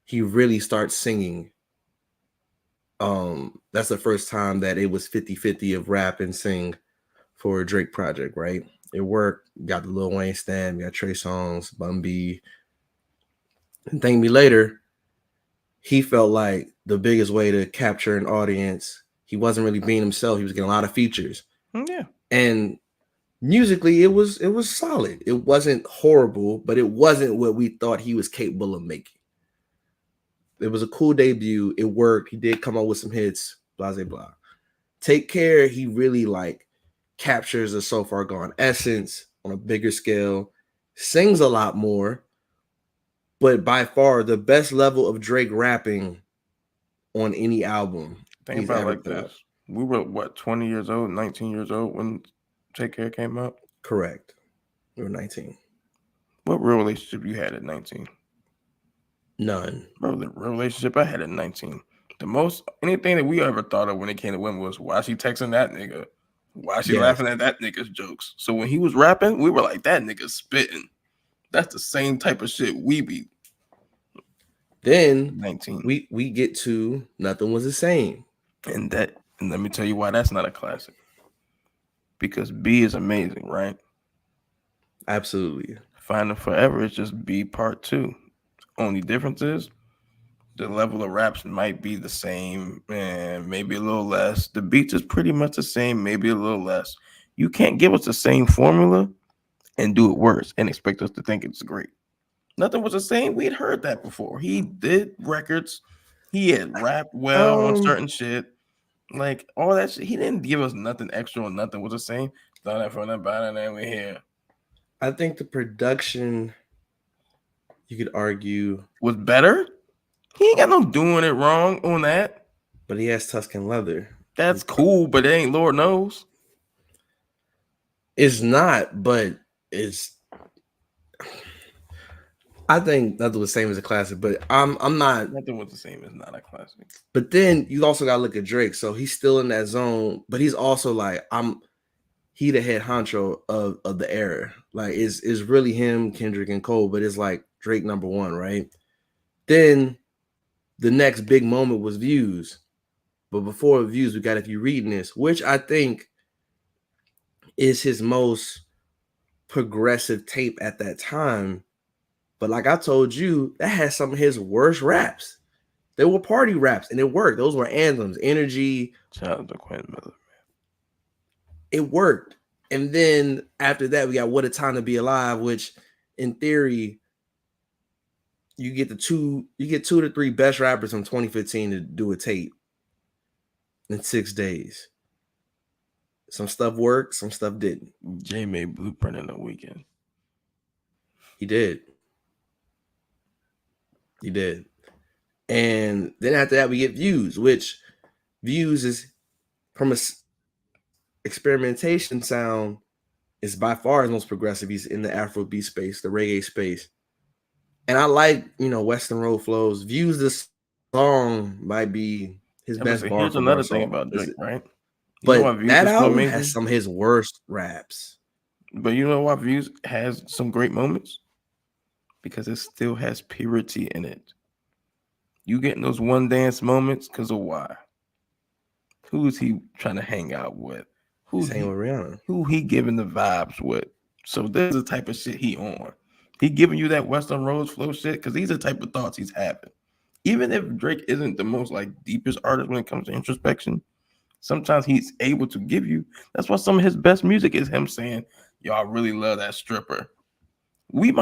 he really starts singing. That's the first time that it was 50-50 of rap and sing for a Drake project, right? It worked. Got the Lil Wayne stand, got Trey Songz, Bun B. And Thank Me Later, he felt like the biggest way to capture an audience. He wasn't really being himself. He was getting a lot of features. Yeah. And musically, it was solid. It wasn't horrible, but it wasn't what we thought he was capable of making. It was a cool debut. It worked. He did come out with some hits, blah, blah, blah. Take Care, he really like captures a So Far Gone essence on a bigger scale, sings a lot more, but by far the best level of Drake rapping on any album. Think about it like this. We were, 20 years old, 19 years old when Take Care came out? Correct. We were 19. What real relationship you had at 19? None. Bro, the real relationship I had at 19. The most, anything that we ever thought of when it came to women was, why she texting that nigga? Why she laughing at that nigga's jokes? So when he was rapping, we were like, that nigga's spitting. That's the same type of shit we be. Then 19. We get to Nothing Was the Same. And let me tell you why that's not a classic. Because B is amazing, right? Absolutely. Finding Forever is just B part 2. Only difference is the level of raps might be the same and maybe a little less. The beats is pretty much the same, maybe a little less. You can't give us the same formula and do it worse and expect us to think it's great. Nothing Was the Same. We had heard that before. He did records. He had rapped well on certain shit. Like all that shit. He didn't give us nothing extra or Nothing Was the Same. Done it from the bottom and we're here. I think the production, you could argue, was better. He ain't got no doing it wrong on that. But he has Tuscan Leather. That's cool, but it ain't Lord knows. It's not, but it's. I think Nothing Was the Same as a classic, but I'm not. Nothing Was the Same is not a classic. But then you also gotta look at Drake. So he's still in that zone, but he's also like, he the head honcho of the era. Like it's really him, Kendrick, and Cole, but it's like Drake number one, right? Then the next big moment was Views. But before Views, we got If You Reading This, which I think is his most progressive tape at that time. But like I told you, that has some of his worst raps. They were party raps and it worked. Those were anthems, Energy. Shout out to Quentin Miller. It worked. And then after that, we got What a Time to Be Alive, which in theory, you get two to three best rappers from 2015 to do a tape in 6 days. Some stuff worked, some stuff didn't. Jay made Blueprint in the weekend. He did. He did. And then after that, we get Views, which Views is from a experimentation sound is by far his most progressive. He's in the Afrobeat space, the reggae space. And I like, Western Road flows. Views, this song might be his best bar. Here's another thing about Drake, right? But that album has some of his worst raps. But you know why Views has some great moments? Because it still has purity in it. You getting those one dance moments because of why? Who is he trying to hang out with? He's hanging with Rihanna. Who he giving the vibes with? So this is the type of shit he on. He giving you that Western Roads flow shit because these are the type of thoughts he's having. Even if Drake isn't the most deepest artist when it comes to introspection, sometimes he's able to give you. That's why some of his best music is him saying, "Yo, I really love that stripper." We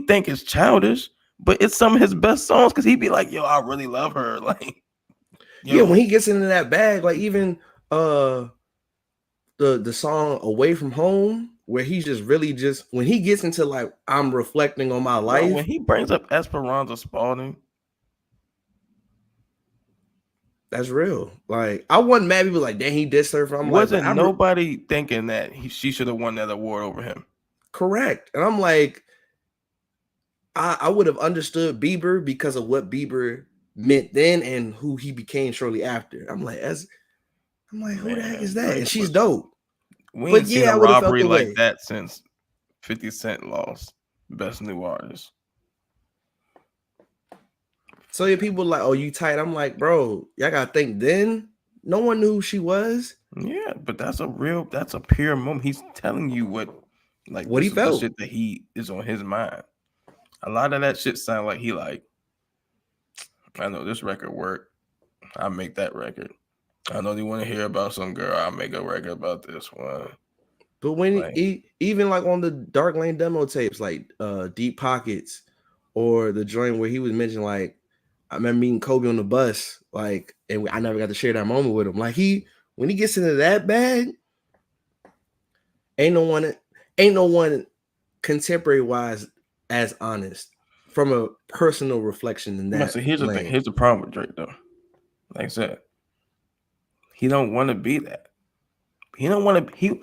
think it's childish, but it's some of his best songs because he'd be like, "Yo, I really love her." Yeah, when he gets into that bag, even the song Away From Home, where he's when he gets into I'm reflecting on my life. When he brings up Esperanza Spalding, that's real. I wasn't mad. People dang, he dissed her. I'm wasn't nobody thinking that she should have won that award over him. Correct. And I'm I would have understood Bieber because of what Bieber meant then and who he became shortly after. I'm like, who the heck is that? And she's dope. We ain't seen a robbery like that since 50 Cent lost Best New Artist. So yeah, people oh, you tight. I'm like, bro, y'all gotta think then. No one knew who she was. Yeah, but that's a pure moment. He's telling you what he felt. The shit that he is on his mind. A lot of that shit sound like he I know this record worked. I'll make that record. I know they want to hear about some girl. I'll make a record about this one. But when even on the Dark Lane demo tapes, Deep Pockets, or the joint where he was mentioned, I remember meeting Kobe on the bus, and I never got to share that moment with him. When he gets into that bag, ain't no one contemporary wise as honest from a personal reflection in that. So here's the thing. Here's the problem with Drake, though. Like I said, he don't want to be that. He don't want to.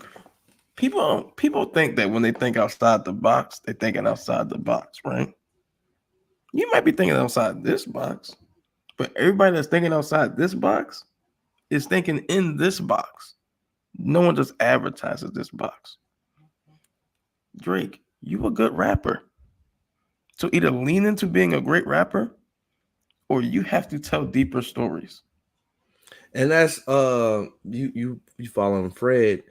People think that when they think outside the box, they're thinking outside the box, right? You might be thinking outside this box, but everybody that's thinking outside this box is thinking in this box. No one just advertises this box. Drake, you a good rapper. So either lean into being a great rapper or you have to tell deeper stories. And that's you following Fred.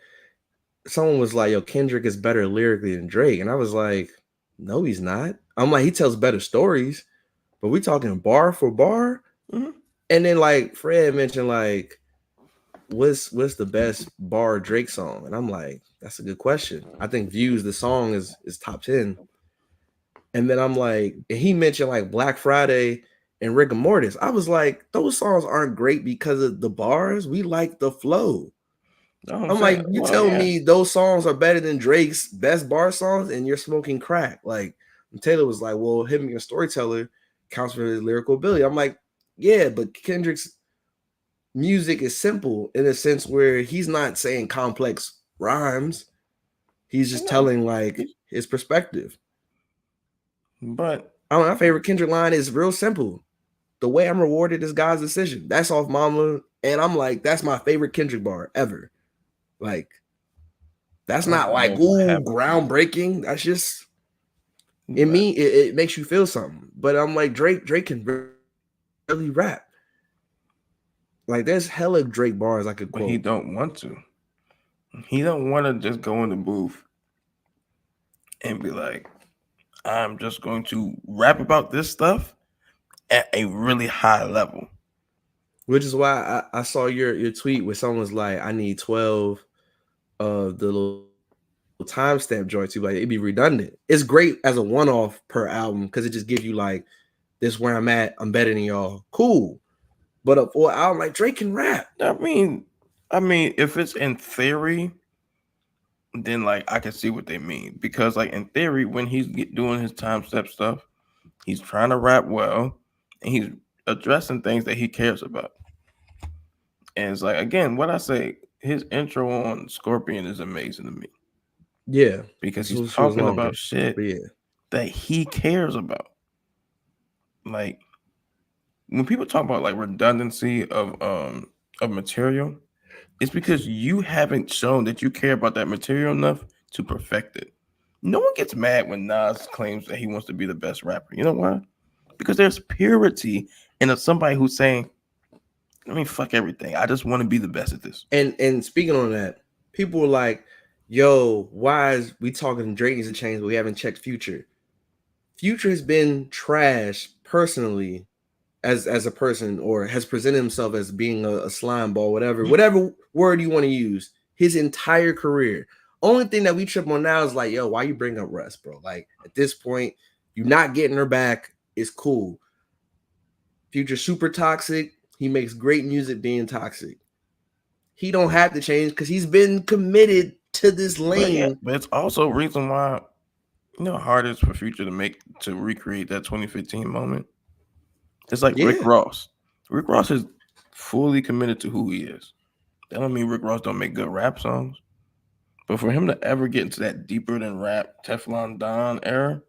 Someone was like, yo, Kendrick is better lyrically than Drake. And I was like, no, he's not. I'm like, he tells better stories, but we talking bar for bar. Mm-hmm. And then Fred mentioned what's the best bar Drake song? And I'm like, that's a good question. I think Views, the song is top 10. And then I'm like, and he mentioned Black Friday and Rigor Mortis. I was like, those songs aren't great because of the bars. We like the flow. I'm like, you tell me those songs are better than Drake's best bar songs and you're smoking crack. And Taylor was like, well, him being a storyteller counts for his lyrical ability. I'm like, yeah, but Kendrick's music is simple in a sense where he's not saying complex rhymes. He's just telling his perspective. But my favorite Kendrick line is real simple. The way I'm rewarded is God's decision. That's off Mama. And I'm like, that's my favorite Kendrick bar ever. That's not groundbreaking. That's just, It makes you feel something. But I'm like, Drake can really rap. Like there's hella Drake bars I could But quote. he don't want to. He don't want to just go in the booth and be like, I'm just going to rap about this stuff at a really high level. Which is why I saw your tweet where someone was like, I need 12 of the little timestamp joints. You like, it'd be redundant. It's great as a one-off per album because it just gives you like, this where I'm at, I'm better than y'all. Cool. But a full album, like Drake can rap. I mean, if it's in theory, then like I can see what they mean. Because like in theory, when he's doing his timestamp stuff, he's trying to rap well and he's addressing things that he cares about. And it's like, again, what I say, his intro on Scorpion is amazing to me. Yeah. Because he's talking about shit that he cares about. Like when people talk about like redundancy of material, it's because you haven't shown that you care about that material enough to perfect it. No one gets mad when Nas claims that he wants to be the best rapper. You know why? Because there's purity in somebody who's saying, I mean, fuck everything. I just want to be the best at this. And speaking on that, people were like, yo, why is we talking Drake needs to change, but we haven't checked Future? Future has been trash personally as a person, or has presented himself as being a slime ball, whatever word you want to use, his entire career. Only thing that we trip on now is like, yo, why you bring up Russ, bro? Like at this point, you're not getting her back. It's cool. Future super toxic. He makes great music being toxic. He don't have to change because he's been committed to this lane. But it's also a reason why, you know, how hard it is for Future to recreate that 2015 moment. It's like Rick Ross. Rick Ross is fully committed to who he is. That don't mean Rick Ross don't make good rap songs. But for him to ever get into that deeper than rap Teflon Don era,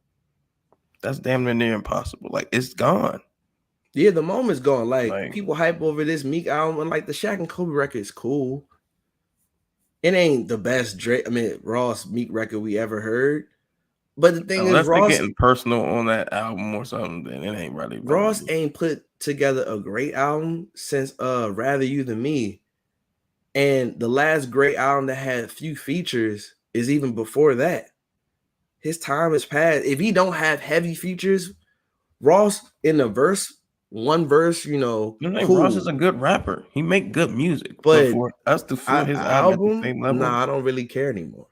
that's damn near impossible. Like it's gone. Yeah, the moment's gone. Like people hype over this Meek album, and like the Shaq and Kobe record is cool. It ain't the best Ross Meek record we ever heard. But the thing is, Ross getting personal on that album or something, then it ain't really. Ross ain't put together a great album since Rather You Than Me. And the last great album that had a few features is even before that. His time has passed. If he don't have heavy features, Ross in the one verse, you know, cool. Ross is a good rapper. He make good music. But for us to feel his album at the same level, I don't really care anymore.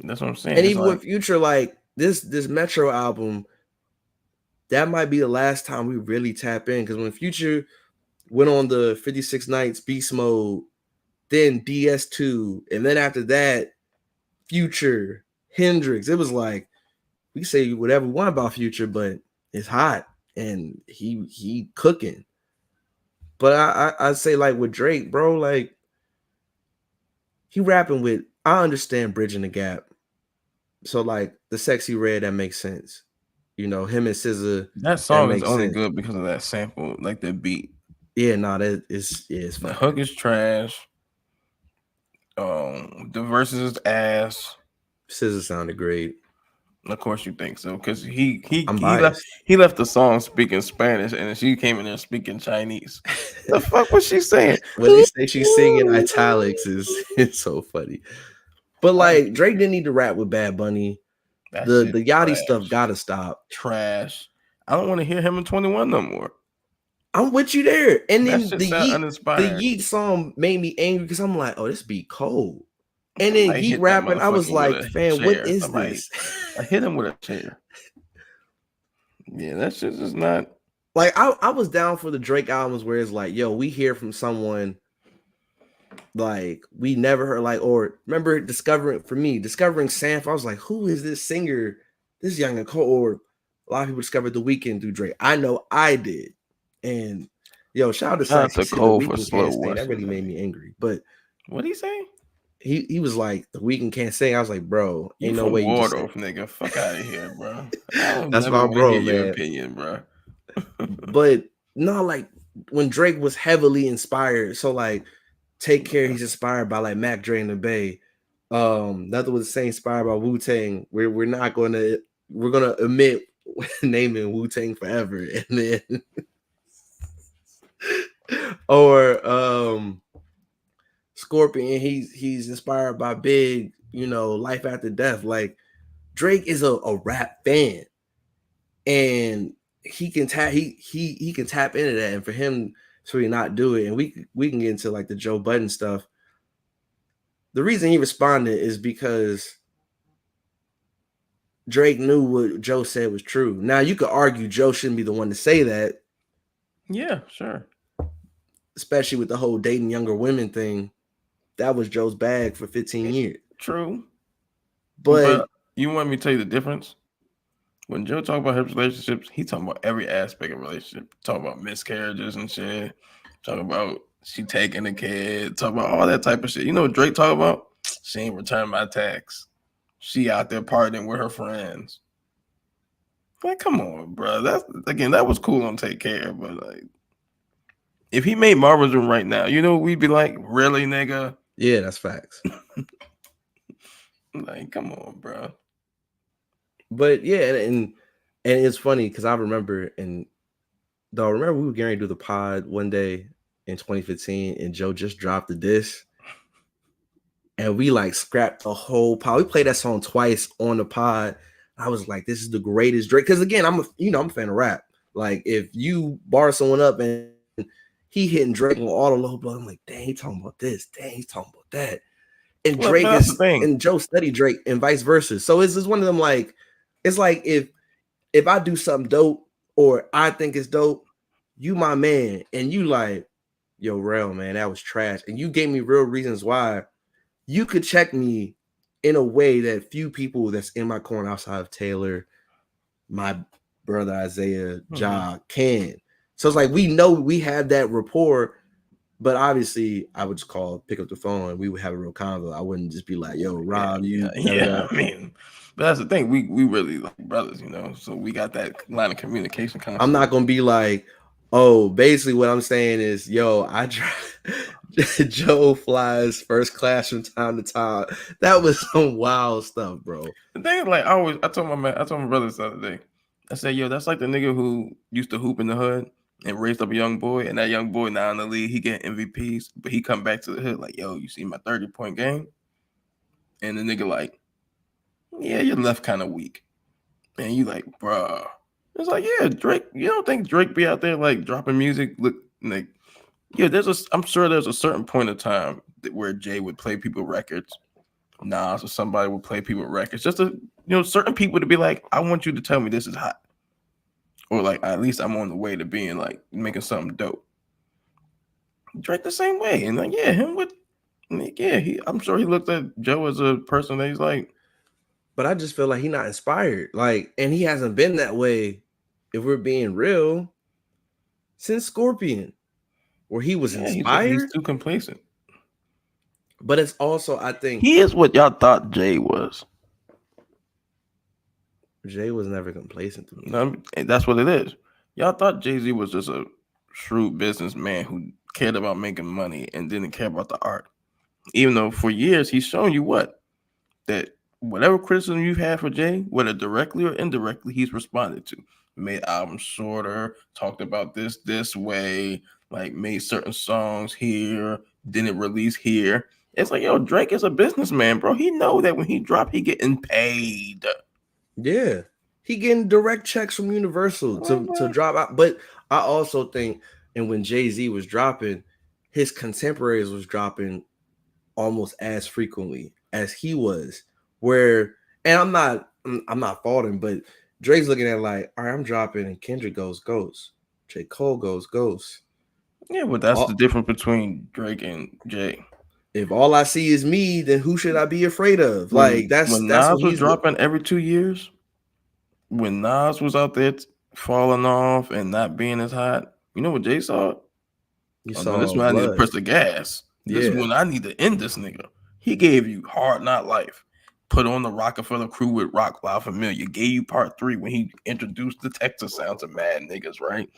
That's what I'm saying. And even with Future, like this Metro album, that might be the last time we really tap in. Because when Future went on the 56 Nights Beast Mode, then DS2, and then after that, Future, Hendrix, it was like we say whatever we want about Future, but it's hot and he cooking. But I say like with Drake, bro, like he rapping with, I understand Bridging the Gap. So like the Sexy Red, that makes sense. You know, him and SZA. That song is only good because of that sample, like the beat. Yeah, no, that is the hook is trash. The verses is ass. SZA sounded great. Of course you think so, because he left the song speaking Spanish and she came in there speaking Chinese. The fuck was she saying? When they say she's singing italics, it's so funny. But like Drake didn't need to rap with Bad Bunny. The Yachty stuff gotta stop. Trash. I don't want to hear him in 21 no more. I'm with you there. And then the Yeet song made me angry because I'm like, oh, this beat cold. And then Yeet rapping, I was like, fam, what is this? I hit him with a chair. Yeah, that shit is not. Like, I was down for the Drake albums where it's like, yo, we hear from someone like we never heard, like, or remember discovering Sanf, I was like, who is this singer? This young and cold. Or a lot of people discovered The Weeknd through Drake. I know I did. And yo, shout out to Cole for Slow West. That really made me angry. But what did he say? He was like, The Weeknd can't sing. I was like, bro, ain't no way you just nigga. Fuck out of here, bro. That's my bro, man. Your opinion, bro. But no, like when Drake was heavily inspired, so like Take Care, he's inspired by like Mac Dre and the Bay. Nothing was the same inspired by Wu-Tang. We're not going to we're gonna omit naming Wu-Tang Forever, and then or Scorpion, he's inspired by Big, Life After Death. Like Drake is a rap fan, and he can tap he can tap into that, and for him to really not do it, and we can get into like the Joe Budden stuff. The reason he responded is because Drake knew what Joe said was true. Now you could argue Joe shouldn't be the one to say that. Yeah, sure. Especially with the whole dating younger women thing. That was Joe's bag for 15 years. True. But you want me to tell you the difference? When Joe talk about his relationships, he talking about every aspect of relationship. Talking about miscarriages and shit. Talking about she taking a kid. Talking about all that type of shit. You know what Drake talk about? She ain't returned my text. She out there partying with her friends. Like, come on, bro. That was cool on Take Care, but like, if he made Marvin's Room right now, we'd be like, really, nigga? Yeah, that's facts. Like, come on, bro. But yeah, and it's funny because I remember, we were getting ready to do the pod one day in 2015, and Joe just dropped the disc, and we like scrapped the whole pod. We played that song twice on the pod. I was like, this is the greatest Drake. Because again, I'm a fan of rap. Like if you bar someone up and he hitting Drake on all the low blow, I'm like, dang, he talking about this. Dang, he's talking about that. And Drake and Joe study Drake and vice versa. So it's just one of them, like, it's like if I do something dope or I think it's dope, you my man, and you like, yo, Rel, man, that was trash. And you gave me real reasons why. You could check me in a way that few people that's in my corner outside of Taylor, my brother Isaiah, Ja can. So it's like we know we have that rapport. But obviously, I would just pick up the phone, and we would have a real convo. I wouldn't just be like, "Yo, Rob, yeah." I mean, but that's the thing. We really like brothers, So we got that line of communication. Constantly. I'm not gonna be like, "Oh, basically, what I'm saying is, yo, I drive Joe flies first class from time to time." That was some wild stuff, bro. The thing is, like, I told my brothers the other day. I said, "Yo, that's like the nigga who used to hoop in the hood." And raised up a young boy, and that young boy now in the league, he get MVPs, but he come back to the hood like, yo, you see my 30-point game? And the nigga like, yeah, you're left kind of weak. And you like, bruh. It's like, yeah, Drake, you don't think Drake be out there like dropping music? Look, like, yeah, I'm sure there's a certain point of time where Jay would play people records. Nas or somebody would play people records. Just to, certain people to be like, I want you to tell me this is hot. Or like at least I'm on the way to being like making something dope. Drake the same way, and like I'm sure he looked at Joe as a person that he's like. But I just feel like he's not inspired, like, and he hasn't been that way. If we're being real, since Scorpion, where he was inspired, he's too complacent. But it's also, I think he is what y'all thought Jay was. Jay was never complacent to me. No, that's what it is. Y'all thought Jay-Z was just a shrewd businessman who cared about making money and didn't care about the art. Even though for years he's shown you that whatever criticism you've had for Jay, whether directly or indirectly, he's responded to. Made albums shorter, talked about this way, like made certain songs here, didn't release here. It's like, yo, Drake is a businessman, bro. He know that when he drop, he getting paid. Yeah, he getting direct checks from Universal to drop out. But I also think, and when Jay-Z was dropping, his contemporaries was dropping almost as frequently as he was. And I'm not faulting, but Drake's looking at like, all right, I'm dropping, and Kendrick goes ghost, J. Cole goes ghost. Yeah, but that's the difference between Drake and Jay. If all I see is me, then who should I be afraid of? Like when Nas was dropping every 2 years, when Nas was out there falling off and not being as hot, you know what Jay saw? You saw this when I need to press the gas. This is when I need to end this nigga. He gave you Hard Not Life. Put on the Rockefeller Crew with Rock Loud Familiar. Gave you part 3 when he introduced the Texas sounds of Mad Niggas, right?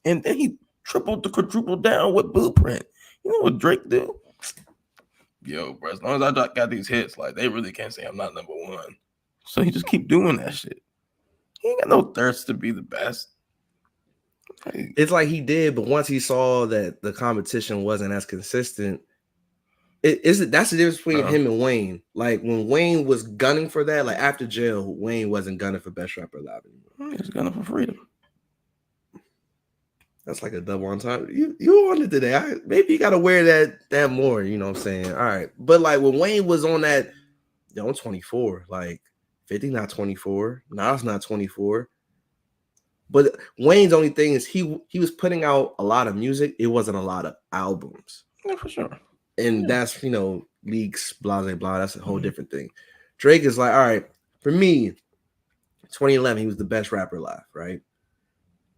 And then he tripled to quadrupled down with Blueprint. You know what Drake do? Yo, bro, as long as I got these hits, like, they really can't say I'm not number one. So he just keep doing that shit. he ain't got no thirst to be the best. Like, It's like he did, but once he saw that the competition wasn't as consistent, that's the difference between him and Wayne. Like when Wayne was gunning for that, like after jail, Wayne wasn't gunning for best rapper alive anymore. He was gunning for freedom. That's like a double entendre. You on it today. Maybe you gotta wear that more, you know what I'm saying? All right. But like when Wayne was on that, I'm 24, like 50 not 24, Nas not 24. But Wayne's only thing is he was putting out a lot of music. It wasn't a lot of albums. Yeah, for sure. And that's, leaks, blah, blah, blah. That's a whole different thing. Drake is like, all right, for me, 2011, he was the best rapper alive, right?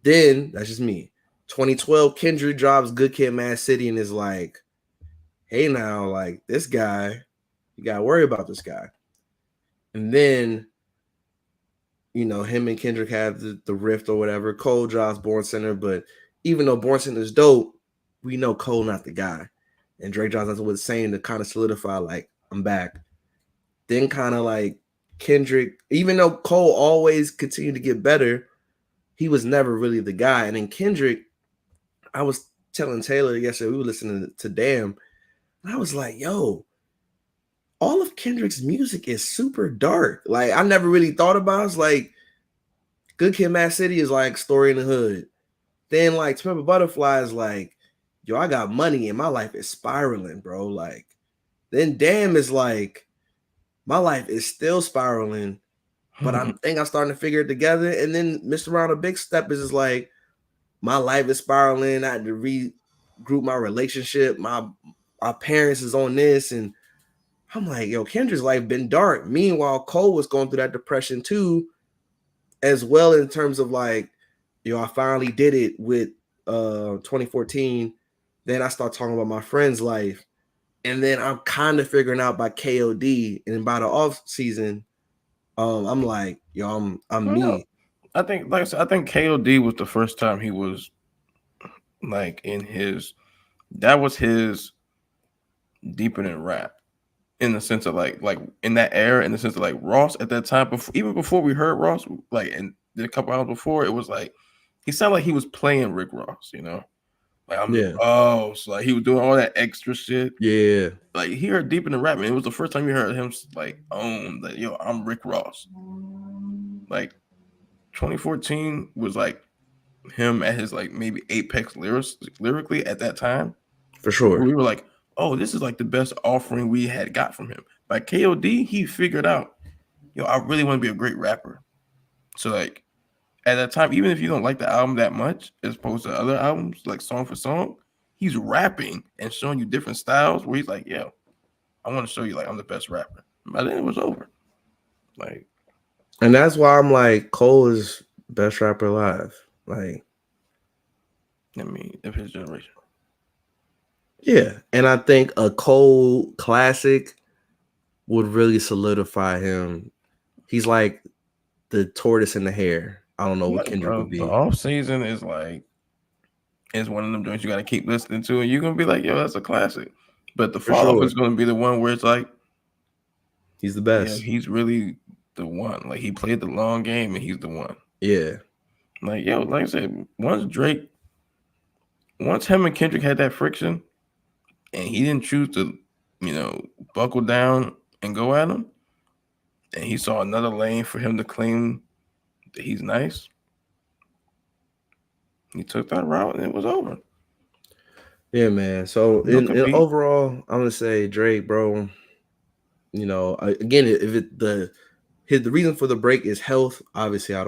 Then, that's just me. 2012, Kendrick drops Good Kid, Mad City and is like, hey, now, like, this guy, you got to worry about this guy. And then, him and Kendrick have the rift or whatever. Cole drops Born Center, but even though Born Center is dope, we know Cole not the guy. And Drake Johnson was saying to kind of solidify, like, I'm back. Then kind of like Kendrick, even though Cole always continued to get better, he was never really the guy. And then Kendrick, I was telling Taylor yesterday, we were listening to Damn, and I was like, yo, all of Kendrick's music is super dark. Like, I never really thought about it. It's like, Good Kid, Mad City is like Story in the Hood. Then, like, To Pimp a Butterfly is like, yo, I got money and my life is spiraling, bro. Like, then Damn is like, my life is still spiraling, but I think I'm starting to figure it together. And then Mr. Round, a Big Step is just like, my life is spiraling. I had to regroup my relationship. My parents is on this. And I'm like, yo, Kendrick's life been dark. Meanwhile, Cole was going through that depression too, as well, in terms of like, yo, I finally did it with 2014. Then I start talking about my friend's life. And then I'm kind of figuring out by KOD, and by the off season, I'm like, yo, I'm me. I think, like I said, I think KOD was the first time he was like that was his deepening rap, in the sense of like in that era, in the sense of like Ross at that time, even before we heard Ross, like, and a couple hours before, it was like he sounded like he was playing Rick Ross, Like so like he was doing all that extra shit. Yeah. Like he heard deep in the rap, man. It was the first time you heard him like own that, yo, I'm Rick Ross. Like 2014 was like him at his like maybe apex lyrically at that time. For sure. We were like, oh, this is like the best offering we had got from him. By KOD, he figured out, yo, I really want to be a great rapper. So like at that time, even if you don't like the album that much, as opposed to other albums, like song for song, he's rapping and showing you different styles where he's like, yo, I want to show you like I'm the best rapper. By then it was over. Like, and that's why I'm like, Cole is best rapper alive. Like, I mean, of his generation. Yeah. And I think a Cole classic would really solidify him. He's like the tortoise and the hare. I don't know what Kendrick would be. The off season is like, it's one of them joints you got to keep listening to, and you're gonna be like, yo, that's a classic. But the follow-up is gonna be the one where it's like, he's the best. Yeah, he's really the one. Like, he played the long game, and he's the one. Yeah. Like, yo, like I said, once him and Kendrick had that friction, and he didn't choose to, buckle down and go at him, and he saw another lane for him to claim that he's nice, he took that route, and it was over. Yeah, man. So in overall, I'm gonna say Drake, bro. Again, if the reason for the break is health, obviously I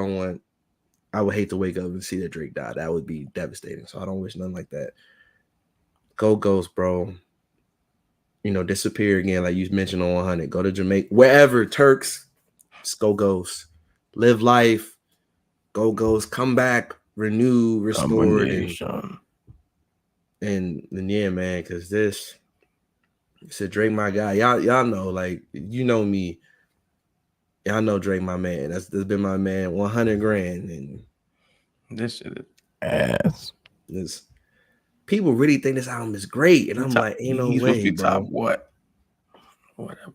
would hate to wake up and see that Drake died. That would be devastating. So I don't wish nothing like that. Go Ghost, bro. Disappear again, like you mentioned on 100. Go to Jamaica, wherever, Turks. Just go Ghost. Live life. Go Ghost. Come back. Renew. Restored. And yeah, man, because this said Drake, my guy. Y'all know, like, you know me. Y'all know Drake, my man. That's been my man. 100 grand, and this shit is ass. This people really think this album is great, and I'm like, ain't no way, bro. Top what? Whatever,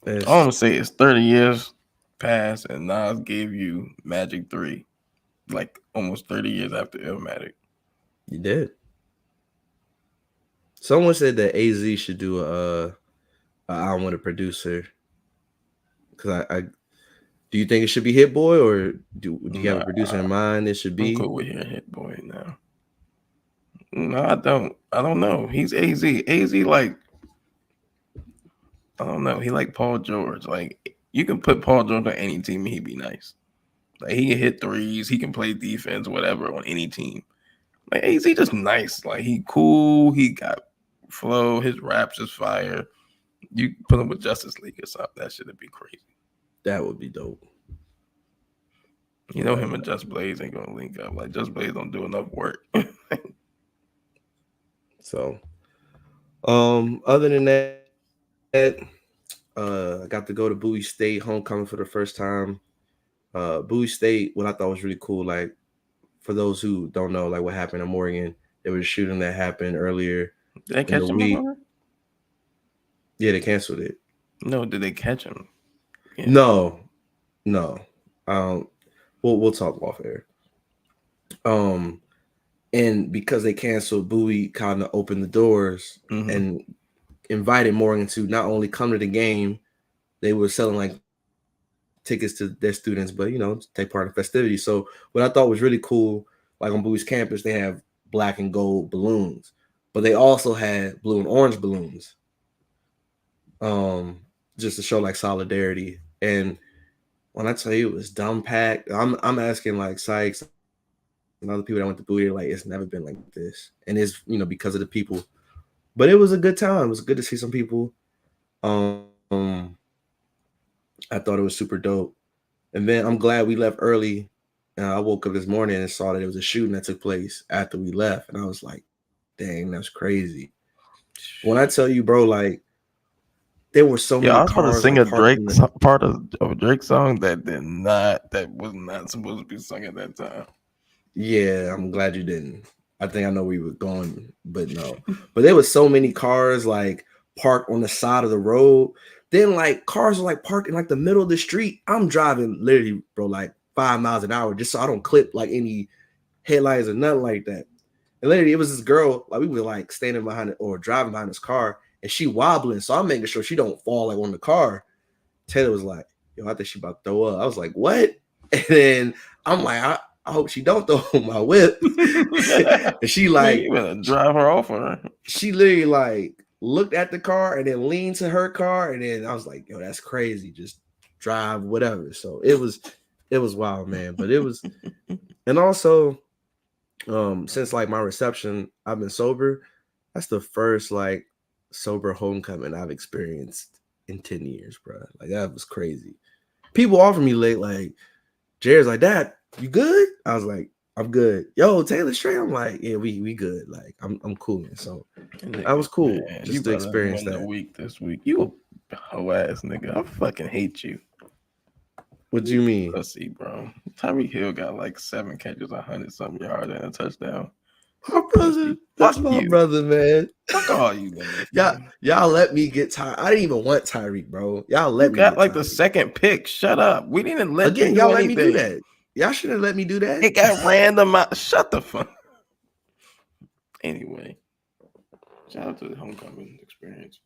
man. All I'm gonna say is 30 years. passed, and Nas gave you Magic 3, like almost 30 years after Illmatic. You did. Someone said that AZ should do a album with a producer. Because I do you think it should be Hit Boy, or do you have a producer in mind it should I'm be? cool with hearing Hit Boy now. No, I don't. I don't know. He's AZ. AZ, like, I don't know. He like Paul George. Like, you can put Paul George on any team and he'd be nice. Like, he can hit threes. He can play defense, whatever, on any team. Like, AZ just nice. Like, he cool. He got flow. His raps is fire. You put him with Justice League or something. That shit'd be crazy. That would be dope. You know, him and Just Blaze ain't gonna link up. Like, Just Blaze don't do enough work. So, other than that, I got to go to Bowie State homecoming for the first time. Bowie State, what I thought was really cool, like, for those who don't know, like, what happened in Morgan, there was a shooting that happened earlier. Did they catch him? Yeah, they canceled it. No, did they catch him? Yeah. No. We'll talk off air. And because they canceled, Bowie kind of opened the doors and invited Morgan to not only come to the game, they were selling like tickets to their students, but take part in festivities. So what I thought was really cool, like on Bowie's campus, they have black and gold balloons, but they also had blue and orange balloons, just to show like solidarity. And when I tell you it was dumb packed, I'm asking like Sykes and other people that went to Bowie, like, it's never been like this. And it's, because of the people. But it was a good time. It was good to see some people. I thought it was super dope. And then I'm glad we left early. I woke up this morning and saw that there was a shooting that took place after we left. And I was like, dang, that's crazy. When I tell you, bro, like, there were so many cars. I was going to sing a Drake part of a Drake song that was not supposed to be sung at that time. Yeah, I'm glad you didn't. I think I know where you were going, but no. But there was so many cars like parked on the side of the road. Then like cars were like parked in like the middle of the street. I'm driving literally, bro, like 5 miles an hour just so I don't clip like any headlights or nothing like that. And literally, it was this girl, like we were like standing behind it or driving behind this car, and she wobbling. So I'm making sure she don't fall like on the car. Taylor was like, yo, I think she about to throw up. I was like, what? And then I'm like, I hope she don't throw my whip. And she like, you better drive her off her. She literally like looked at the car and then leaned to her car, and then I was like, yo, that's crazy. Just drive whatever. So it was wild, man. But it was, and also, since like my reception, I've been sober. That's the first like sober homecoming I've experienced in 10 years, bro. Like that was crazy. People offer me late, like Jared's like, Dad, you good? I was like, I'm good. Yo, Taylor straight. I'm like, yeah, we good. Like I'm cool. So that was cool. Man, just to experience that. Week this week, you a hoe ass nigga. I fucking hate you. What do you mean? Pussy, bro. Tyreek Hill got like 7 catches, 100-something yards, and a touchdown. My brother, that's my brother, man. Fuck all you niggas. Y'all let me get Tyreek. I didn't even want Tyreek, bro. Y'all let me got like the second pick. Shut up. We didn't let again. Y'all let me do that. Y'all shouldn't let me do that. It got random. Shut the fuck. Anyway, shout out to the homecoming experience.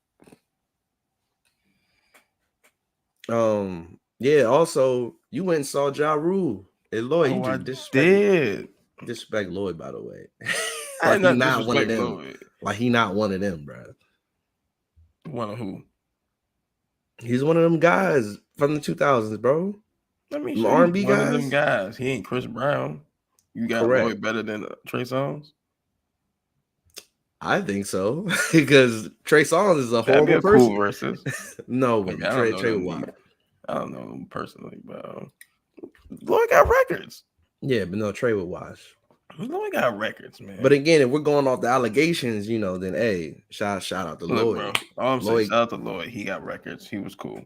Yeah. Also, you went and saw Ja Rule and Lloyd. I did. Disrespect Lloyd, by the way. Like he not one of them. Lloyd. Like he not one of them, bro. One of who? He's one of them guys from the 2000s, bro. I mean, R&B guys. One of them guys. He ain't Chris Brown. You got Lloyd better than Trey Songz? I think so because Trey Songz is a horrible person. Cool versus. No, like, Trey Watt. I don't know him personally, but Lloyd got records. Yeah, but no, Trey would watch. Lloyd got records, man. But again, if we're going off the allegations, then hey, shout out to Lloyd. Bro, all I'm saying, shout out to Lloyd. He got records. He was cool.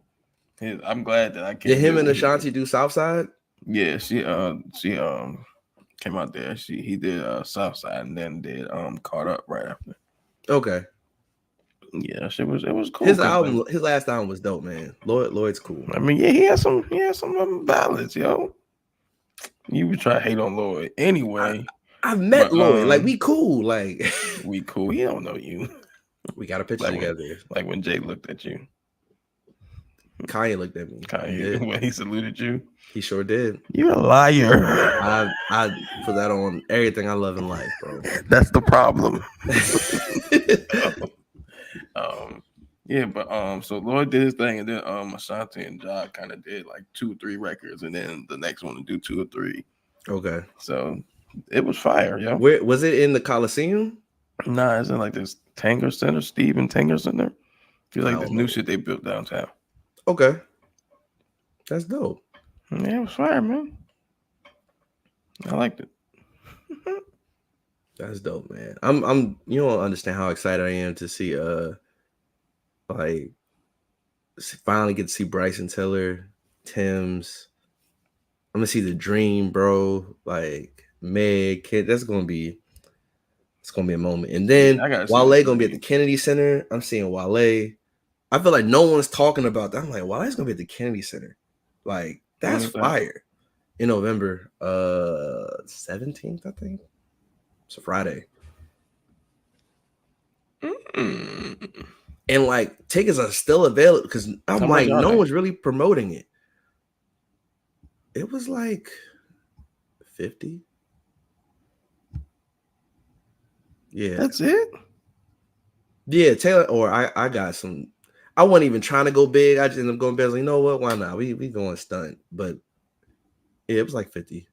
I'm glad that I came. Did him and Ashanti do Southside? Yeah, she came out there. He did Southside and then did Caught Up right after. Okay. Yeah, it was cool. His 'cause, album, like, his last album was dope, man. Lloyd's cool. I mean, yeah, he had some ballads, yo. You would try to hate on Lloyd anyway. I've met But, Lloyd. Like we cool. Like we cool. He don't know you. we got a picture Like when, together. like when Jay looked at you. Kanye looked at me. Kanye, when he saluted you. He sure did. You're a liar. I put that on everything I love in life, bro. That's the problem. Yeah, but so Lloyd did his thing, and then Ashanti and Ja kind of did like 2 or 3 records, and then the next one to do 2 or 3. Okay. So it was fire, yo. Where was it, in the Coliseum? Nah, it's in like this Tanger Center, Steven Tanger Center. It's like I this don't new know. shit they built downtown. Okay. That's dope. Yeah, it was fire, man. I liked it. That's dope, man. I'm you don't understand how excited I am to see like finally get to see Bryson Tiller, Tim's. I'm gonna see The Dream, bro. Like Meg, Kid. It's gonna be a moment. And then Yeah, I gotta see Wale The gonna be at the Dream. Kennedy Center. I'm seeing Wale. I feel like no one's talking about that. I'm like, Wale's gonna be at the Kennedy Center. Like, that's is that? fire. In November 17th, I think. It's a Friday. Mm. And like tickets are still available because I'm How like, much are no they? one's really promoting it. It was like 50. Yeah. That's it? Yeah, Taylor, or I got some. I wasn't even trying to go big. I just ended up going big. I was like, you know what? Why not? We going stunt. But yeah, it was like 50.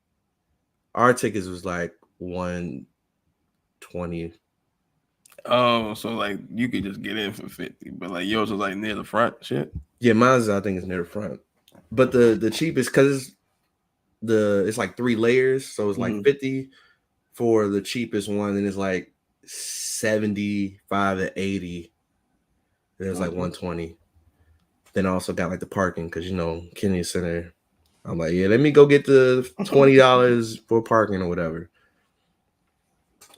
Our tickets was like 120. Oh, so like you could just get in for 50, but like yours was like near the front shit. Yeah, mine's I think is near the front. But the cheapest, because it's like 3 layers, so it's like 50 for the cheapest one, and it's like 75 to 80. Then it's like 120. Then I also got like the parking because Kennedy Center. I'm like, yeah, let me go get the $20 for parking or whatever.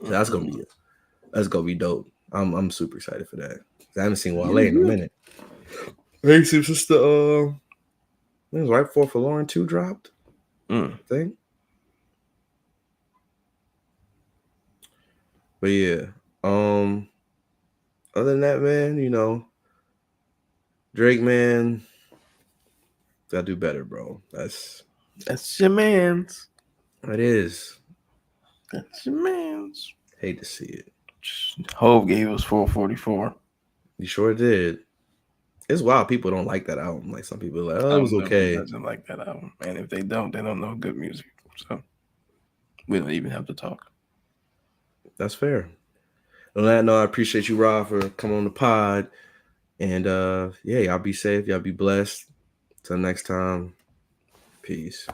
So that's gonna be dope. I'm super excited for that. I haven't seen Wale in a minute. Hey, since the it was right before Forlorn 2 dropped. I think. But yeah, other than that, man, Drake, man, gotta do better, bro. That's your man's. It is. That's your man's. Hate to see it. Hove gave us 444. You sure did. It's wild. People don't like that album. Like some people are like, oh, it was okay. Doesn't like that album, and if they don't know good music. So we don't even have to talk. That's fair. On that note, I appreciate you, Rob, for coming on the pod. And yeah, y'all be safe. Y'all be blessed. Till next time. Peace.